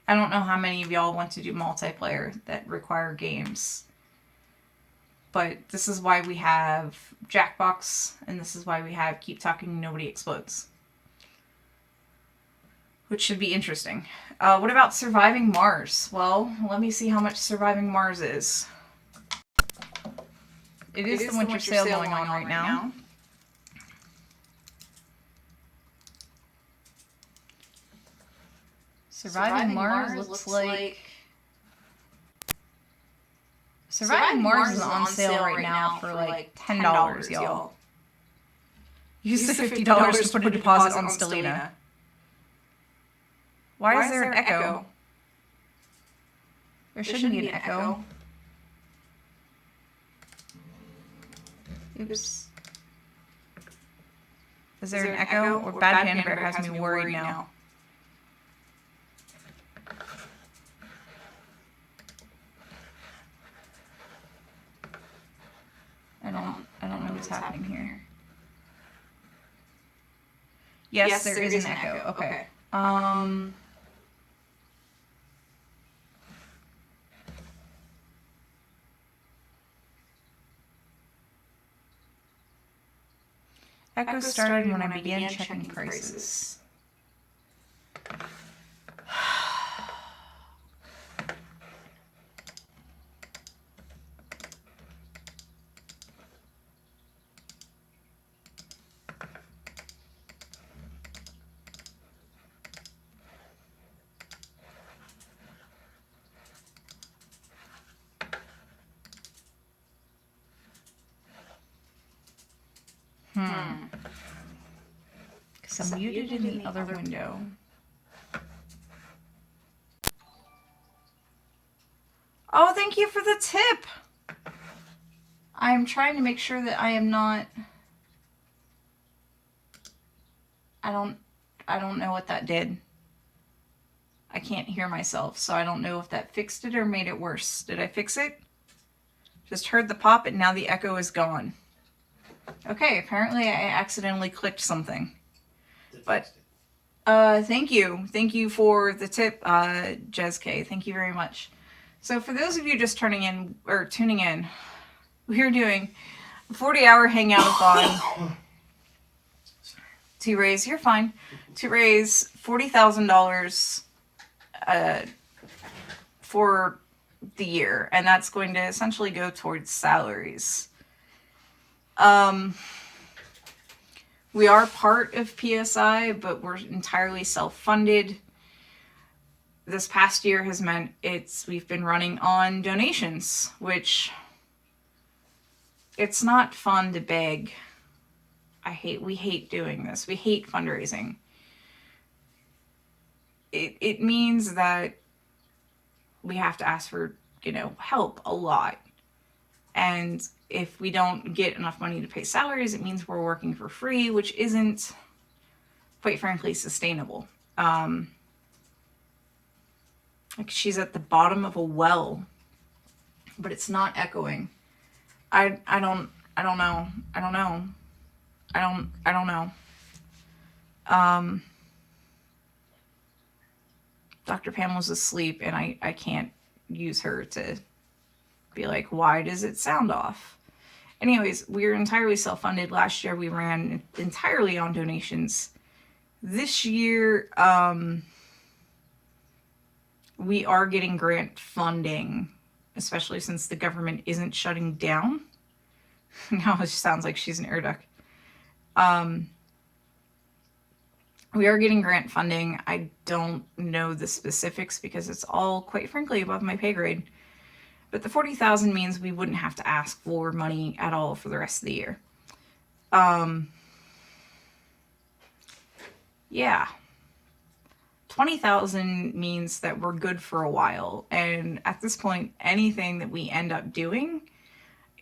Speaker 1: I don't know how many of y'all want to do multiplayer that require games. But this is why we have Jackbox, and this is why we have Keep Talking, Nobody Explodes. Which should be interesting. What about Surviving Mars? Well, let me see how much Surviving Mars is. It is the winter sale going on right now. Surviving Mars looks like... Surviving Mars is on sale right now for like $10, y'all. Use the $50 to put a deposit on Stellina. Why is there an echo? There shouldn't be an echo. Oops. Is there an echo? Or Bad Panda Bear has me worried now. I don't know what's happening here. Yes, there is an echo. Okay. Echo started when I began checking prices. Because I'm muted in the other window. Oh, thank you for the tip! I'm trying to make sure that I am not... I don't know what that did. I can't hear myself, so I don't know if that fixed it or made it worse. Did I fix it? Just heard the pop and now the echo is gone. Okay, apparently I accidentally clicked something. But, thank you. Thank you for the tip, Jez K. Thank you very much. So for those of you just tuning in, we're doing a 40-hour hangout-a-thon to raise, you're fine, to raise $40,000 for the year. And that's going to essentially go towards salaries. We are part of PSI, but we're entirely self-funded. This past year has meant we've been running on donations, which it's not fun to beg. We hate doing this. We hate fundraising. It means that we have to ask for, help a lot. And if we don't get enough money to pay salaries, it means we're working for free, which isn't, quite frankly, sustainable. Like she's at the bottom of a well, but it's not echoing. I don't know. Dr. Pamela's asleep and I can't use her to be like, why does it sound off? Anyways, we're entirely self-funded. Last year we ran entirely on donations. This year, we are getting grant funding, especially since the government isn't shutting down. Now it sounds like she's an air duck. We are getting grant funding. I don't know the specifics because it's all, quite frankly, above my pay grade. But the $40,000 means we wouldn't have to ask for money at all for the rest of the year. Yeah. $20,000 means that we're good for a while. And at this point, anything that we end up doing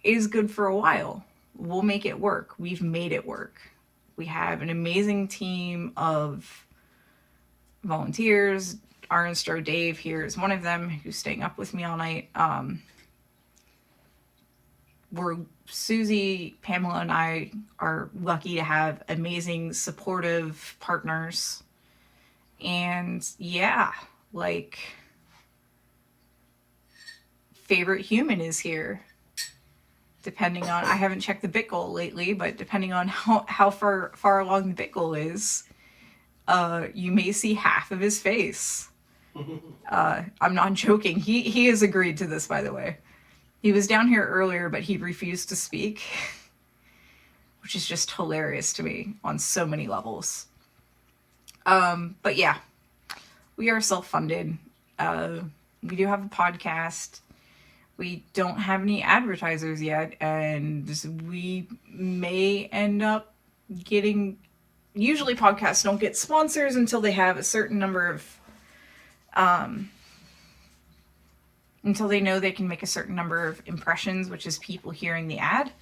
Speaker 1: is good for a while. We'll make it work. We've made it work. We have an amazing team of volunteers. Arnstro Dave here is one of them who's staying up with me all night. Susie, Pamela, and I are lucky to have amazing, supportive partners. And yeah, like favorite human is here. Depending on, I haven't checked the bit goal lately, but depending on how far along the bit goal is, you may see half of his face. I'm not joking. He has agreed to this, by the way. He was down here earlier, but he refused to speak, which is just hilarious to me on so many levels. But yeah, we are self-funded. We do have a podcast. We don't have any advertisers yet, and we may end up getting... Usually podcasts don't get sponsors until they have a certain number of... until they know they can make a certain number of impressions, which is people hearing the ad.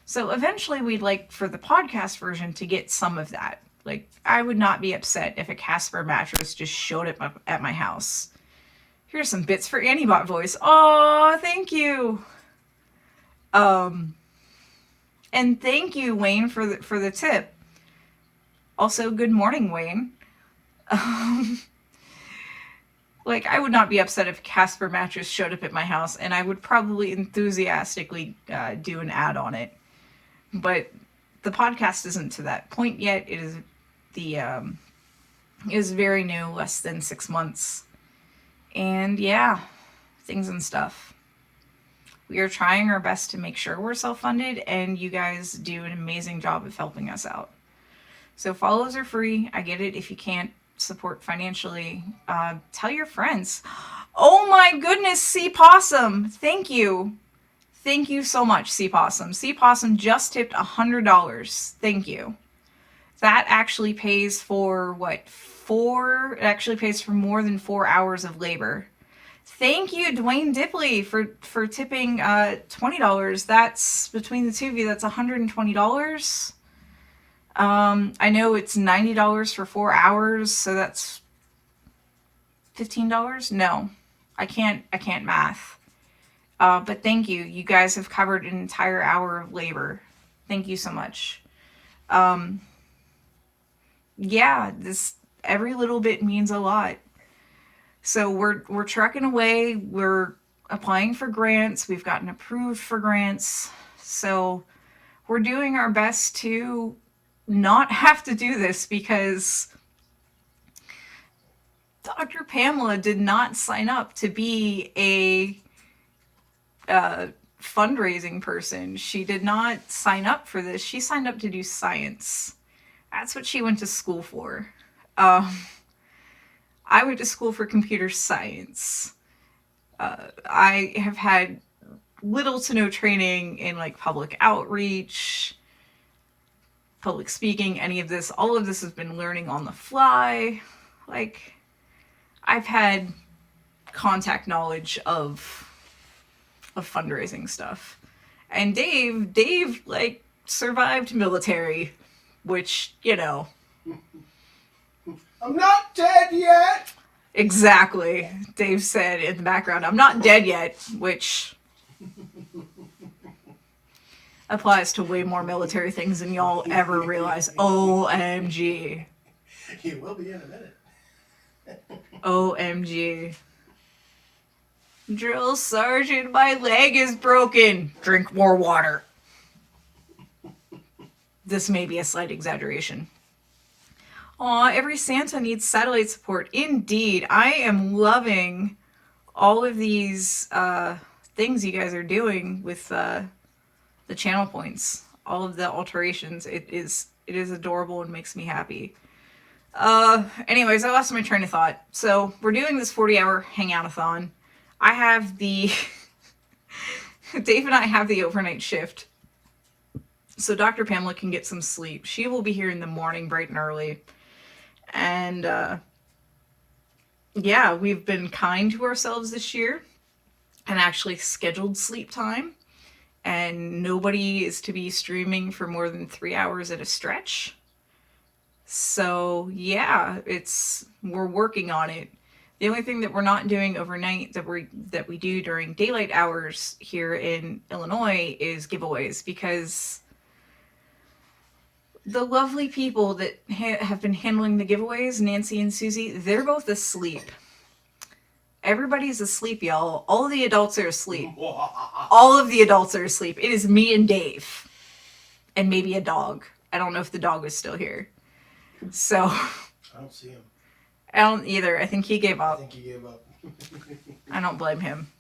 Speaker 1: So eventually we'd like for the podcast version to get some of that. Like, I would not be upset if a Casper mattress just showed up at my house. Here's some bits for Antibot voice. Aw, thank you. And thank you, Wayne, for the tip. Also, good morning, Wayne. Like, I would not be upset if a Casper mattress showed up at my house, and I would probably enthusiastically do an ad on it. But the podcast isn't to that point yet. It is it is very new, less than 6 months. And yeah, things and stuff. We are trying our best to make sure we're self-funded, and you guys do an amazing job of helping us out. So follows are free. I get it if you can't support financially. Tell your friends. Oh my goodness, C Possum. Thank you. Thank you so much, C Possum. C Possum just tipped $100. Thank you. That actually pays for it actually pays for more than 4 hours of labor. Thank you, Dwayne Dipley, for tipping $20. That's, between the two of you, that's $120. I know it's $90 for 4 hours, so that's $15? No, I can't math. But thank you. You guys have covered an entire hour of labor. Thank you so much. Yeah, every little bit means a lot. So we're trucking away. We're applying for grants. We've gotten approved for grants. So we're doing our best to not have to do this, because Dr. Pamela did not sign up to be a fundraising person. She did not sign up for this. She signed up to do science. That's what she went to school for. I went to school for computer science. I have had little to no training in like public outreach, public speaking, any of this. All of this has been learning on the fly. Like, I've had contact knowledge of fundraising stuff. And Dave like survived military, which, you know.
Speaker 2: I'm not dead yet!
Speaker 1: Exactly. Dave said in the background, I'm not dead yet, which applies to way more military things than y'all ever realize. OMG.
Speaker 2: You will be in a minute.
Speaker 1: OMG. Drill Sergeant, my leg is broken. Drink more water. This may be a slight exaggeration. Aw, every Santa needs satellite support. Indeed. I am loving all of these things you guys are doing with the channel points. All of the alterations. It is adorable and makes me happy. Anyways, I lost my train of thought. So we're doing this 40-hour hangout-a-thon. I have the... Dave and I have the overnight shift. So Dr. Pamela can get some sleep. She will be here in the morning bright and early. And, yeah, we've been kind to ourselves this year and actually scheduled sleep time. And nobody is to be streaming for more than 3 hours at a stretch. So, yeah, we're working on it. The only thing that we're not doing overnight that we do during daylight hours here in Illinois is giveaways, because the lovely people that have been handling the giveaways, Nancy and Susie, they're both asleep. Everybody's asleep, y'all. All of the adults are asleep. All of the adults are asleep. It is me and Dave. And maybe a dog. I don't know if the dog is still here. So,
Speaker 2: I don't see him.
Speaker 1: I don't either. I think he gave
Speaker 2: I
Speaker 1: up.
Speaker 2: think he gave up.
Speaker 1: I don't blame him.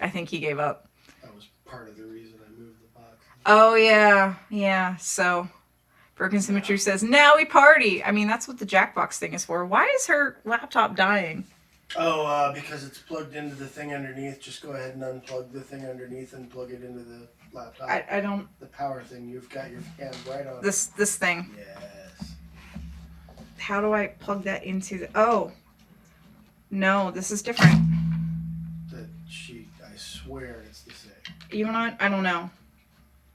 Speaker 1: I think he gave up.
Speaker 2: That was part of the reason I moved the box.
Speaker 1: Oh, yeah. Yeah. So, Broken Symmetry says, now we party. I mean, that's what the Jackbox thing is for. Why is her laptop dying?
Speaker 2: Oh, because it's plugged into the thing underneath. Just go ahead and unplug the thing underneath and plug it into the laptop.
Speaker 1: I don't...
Speaker 2: The power thing. You've got your hand right on.
Speaker 1: This thing.
Speaker 2: Yes.
Speaker 1: How do I plug that into the... Oh. No, this is different.
Speaker 2: The sheet. I swear it's the same.
Speaker 1: You know what? I don't know.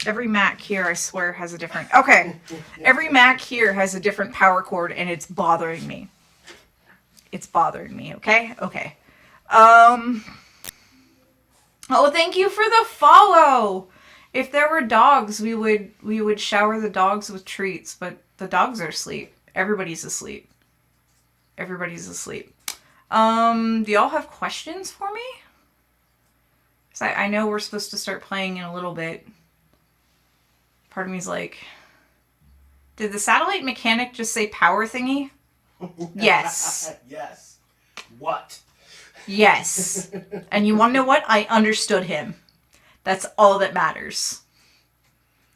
Speaker 1: Every Mac here, I swear, has a different... Okay. Every Mac here has a different power cord, and it's bothering me. It's bothering me, okay? Okay. Oh, thank you for the follow! If there were dogs, we would shower the dogs with treats, but the dogs are asleep. Everybody's asleep. Everybody's asleep. Do y'all have questions for me? 'Cause I know we're supposed to start playing in a little bit. Part of me's like, did the satellite mechanic just say power thingy? Yes.
Speaker 2: Yes. What?
Speaker 1: Yes. And you want to know what? I understood him. That's all that matters.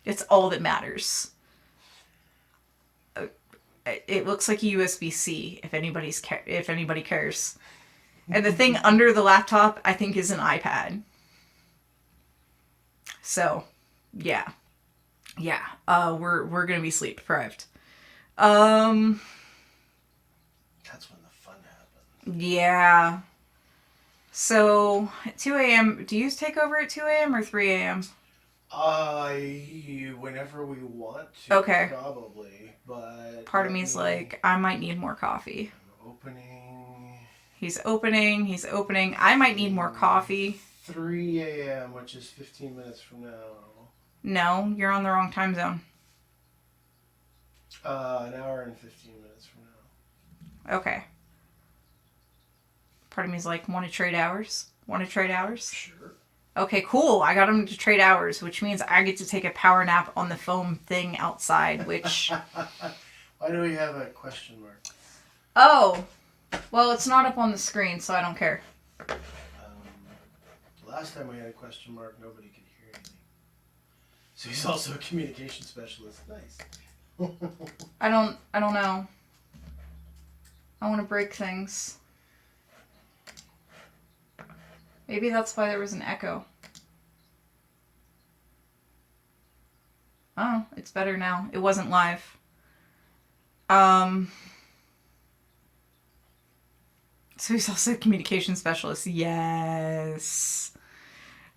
Speaker 1: It's all that matters. It looks like a USB-C if anybody cares. And the thing under the laptop, I think, is an iPad. So, yeah. Yeah. We're gonna be sleep deprived.
Speaker 2: That's when the fun happens.
Speaker 1: Yeah. So, at 2 a.m., do you take over at 2 a.m. or 3 a.m.?
Speaker 2: Whenever we want to,
Speaker 1: Okay.
Speaker 2: probably, but...
Speaker 1: Part of me's like, I might need more coffee.
Speaker 2: Opening...
Speaker 1: He's opening. I might need more coffee.
Speaker 2: 3 a.m., which is 15 minutes from now.
Speaker 1: No, you're on the wrong time zone.
Speaker 2: An hour and 15 minutes from now.
Speaker 1: Okay. Part of me's like, want to trade hours? Want to trade hours?
Speaker 2: Sure.
Speaker 1: Okay, cool. I got him to trade hours, which means I get to take a power nap on the foam thing outside, which...
Speaker 2: Why do we have a question mark?
Speaker 1: Oh! Well, it's not up on the screen, so I don't care.
Speaker 2: Last time we had a question mark, nobody could hear anything. So he's also a communication specialist. Nice.
Speaker 1: I don't know. I want to break things. Maybe that's why there was an echo. Oh, it's better now. It wasn't live. So he's also a communication specialist. Yes.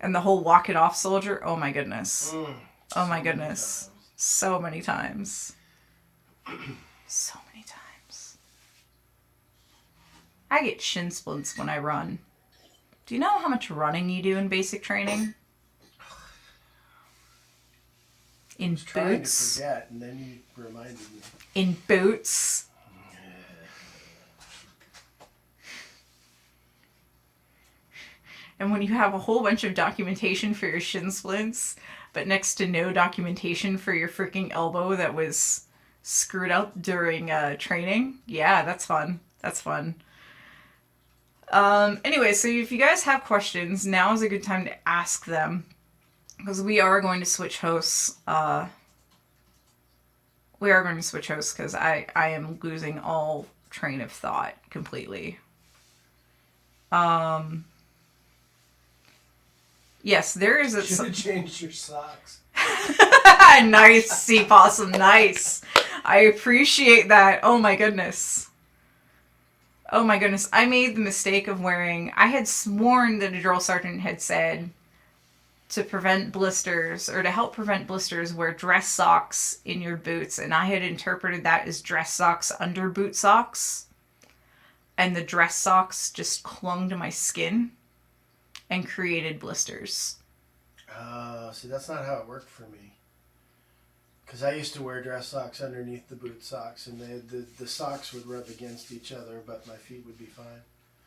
Speaker 1: And the whole walk it off soldier. Oh my goodness. Oh my goodness. So many times. So many times. I get shin splints when I run. Do you know how much running you do in basic training? In
Speaker 2: Trying
Speaker 1: boots?
Speaker 2: to forget, and then you reminded me.
Speaker 1: In boots? And when you have a whole bunch of documentation for your shin splints, but next to no documentation for your freaking elbow that was screwed up during training, yeah, that's fun. That's fun. Anyway, so if you guys have questions, now is a good time to ask them. Because we are going to switch hosts. We are going to switch hosts because I am losing all train of thought completely. Yes, there is a...
Speaker 2: Should have changed your socks.
Speaker 1: Nice, Sea Possum, nice. I appreciate that. Oh my goodness. Oh my goodness. I made the mistake of wearing... I had sworn that a drill sergeant had said to prevent blisters, or to help prevent blisters, wear dress socks in your boots. And I had interpreted that as dress socks under boot socks. And the dress socks just clung to my skin and created blisters.
Speaker 2: See, that's not how it worked for me. Because I used to wear dress socks underneath the boot socks, and the socks would rub against each other, but my feet would be fine.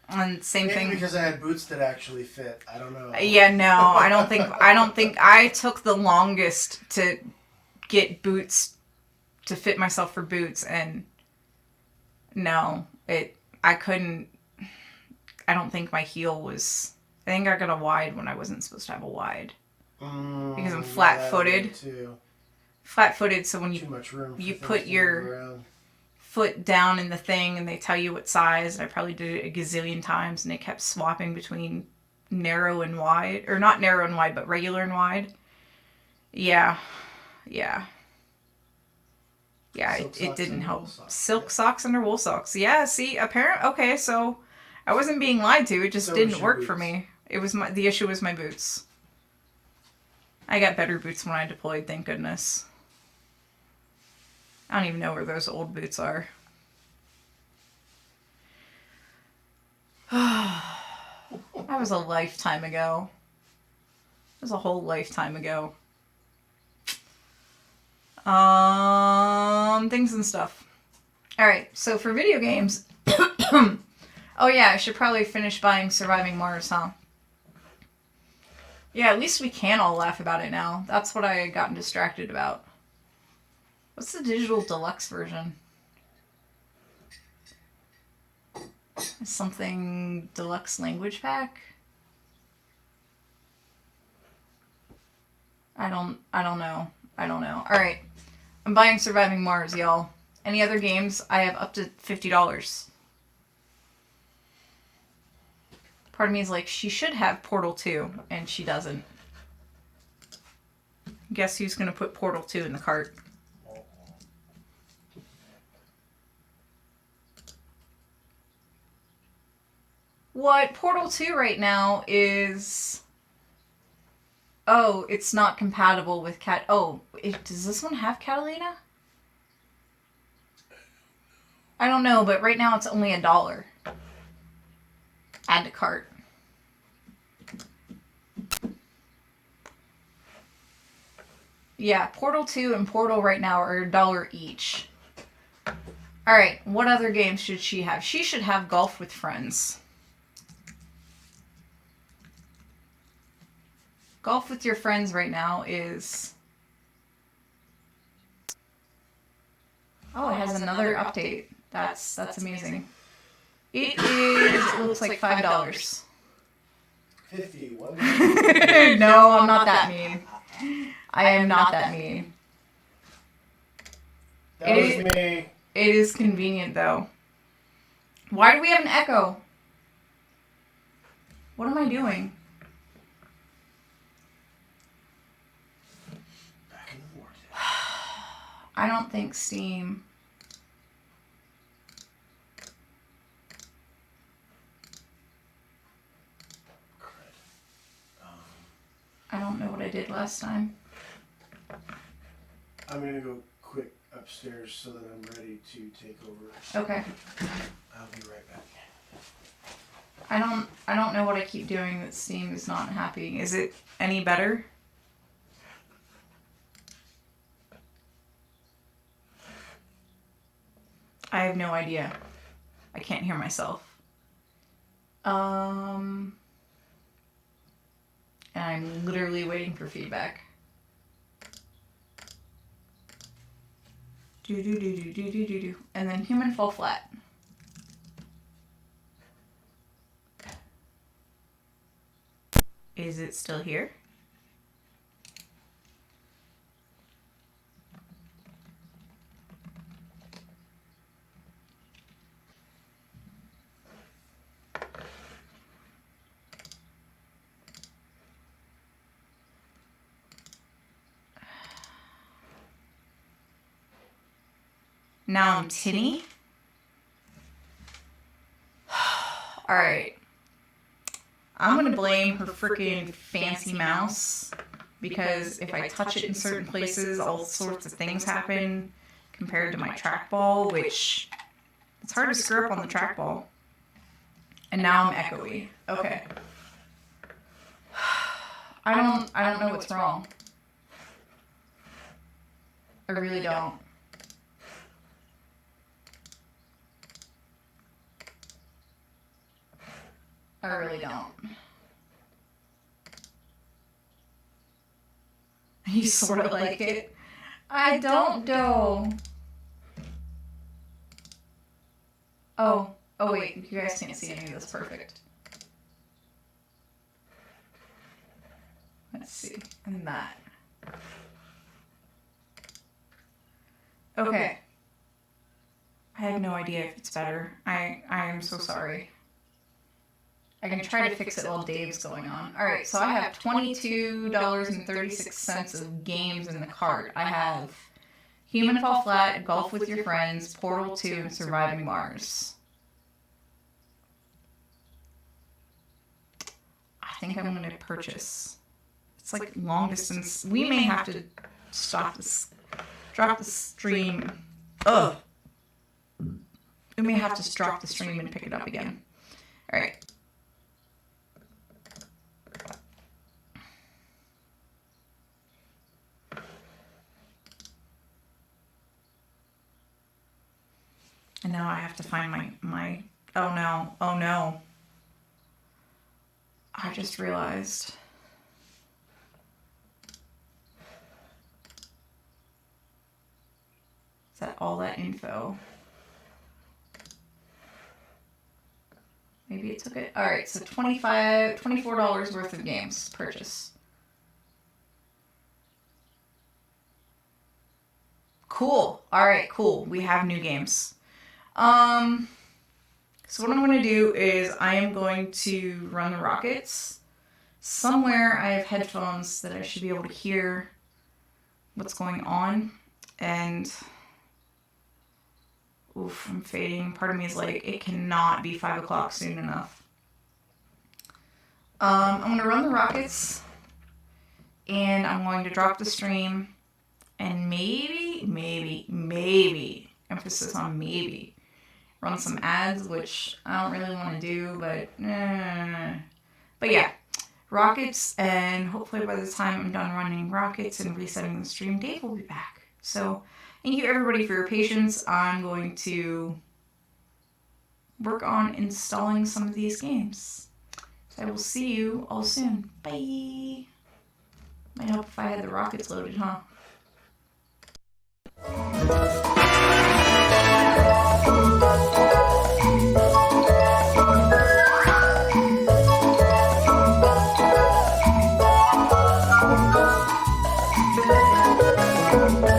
Speaker 1: And same
Speaker 2: Maybe
Speaker 1: thing.
Speaker 2: because I had boots that actually fit. I don't know.
Speaker 1: Yeah, no, I don't think I took the longest to get boots to fit myself for boots, and no, I couldn't. I don't think my heel was. I think I got a wide when I wasn't supposed to have a wide because I'm flat-footed.
Speaker 2: Too.
Speaker 1: Flat-footed, so when
Speaker 2: Too much room.
Speaker 1: you
Speaker 2: For
Speaker 1: put
Speaker 2: things to
Speaker 1: your
Speaker 2: move around.
Speaker 1: foot down in the thing and they tell you what size, and I probably did it a gazillion times, and it kept swapping between narrow and wide, or not narrow and wide, but regular and wide. Yeah. It didn't help. Silk socks under wool socks. Yeah, see, okay, so I wasn't being lied to. It just didn't work for me. It was the issue was my boots. I got better boots when I deployed, thank goodness. I don't even know where those old boots are. That was a lifetime ago. It was a whole lifetime ago. Things and stuff. Alright, so for video games... Oh yeah, I should probably finish buying Surviving Mars, huh? Yeah, at least we can all laugh about it now. That's what I had gotten distracted about. What's the digital deluxe version? Something deluxe language pack? I don't know. Alright. I'm buying Surviving Mars, y'all. Any other games? I have up to $50. Part of me is like, she should have Portal 2, and she doesn't. Guess who's going to put Portal 2 in the cart? What? Portal 2 right now is... Oh, it's not compatible with does this one have Catalina? I don't know, but right now it's only $1. Add to cart. Yeah, Portal 2 and Portal right now are $1 each. Alright, what other games should she have? She should have Golf with Friends. Golf with your friends right now is... Oh, it has another update. That's amazing. It looks like $5.
Speaker 2: 50. What?
Speaker 1: No, I'm not that mean. I am not that mean.
Speaker 2: That was me.
Speaker 1: It is convenient, though. Why do we have an echo? What am I doing?
Speaker 2: Back in the vortex.
Speaker 1: I don't think Steam... I don't know what I did last time.
Speaker 2: I'm gonna go quick upstairs so that I'm ready to take over.
Speaker 1: Okay.
Speaker 2: I'll be right back.
Speaker 1: I don't know what I keep doing that Steam is not happy. Is it any better? I have no idea. I can't hear myself. And I'm literally waiting for feedback. Do do do do do do do do. And then human fall flat. Is it still here? Now I'm tinny. Alright. I'm gonna blame her freaking fancy mouse, because if I touch it in certain places, all sorts of things happen compared to my trackball, which it's hard to screw up on the trackball. And now I'm echoey. Okay. I don't know what's wrong. I really don't. I really don't. You sort of like it. I don't, though. Oh wait, you guys can't see any of this. Perfect. Let's see. And that. Okay. I have no idea if it's better. I am so sorry. I can try to fix it while Dave's going on. Alright, so I have $22.36 of games in the cart. I have Human Fall Flat, Golf with Your Friends, Portal 2, and Surviving Mars. I think I'm going to purchase. It's like long distance. We may have to drop the stream. Ugh. We may have to drop the stream and pick it up again. Alright. And now I have to find my oh no. I just realized. Is that all that info? Maybe it took it. Alright, so $24 worth of games purchase. Cool. Alright, cool. We have new games. So what I'm going to do is I am going to run the Rockets. Somewhere I have headphones that I should be able to hear what's going on. And oof, I'm fading. Part of me is like, it cannot be 5 o'clock soon enough. I'm going to run the Rockets. And I'm going to drop the stream. And maybe, emphasis on maybe, run some ads, which I don't really want to do, but yeah, Rockets, and hopefully by the time I'm done running Rockets and resetting the stream, Dave will be back. So thank you everybody for your patience. I'm going to work on installing some of these games. So I will see you all soon. Bye. Might help if I had the Rockets loaded, huh? Thank you.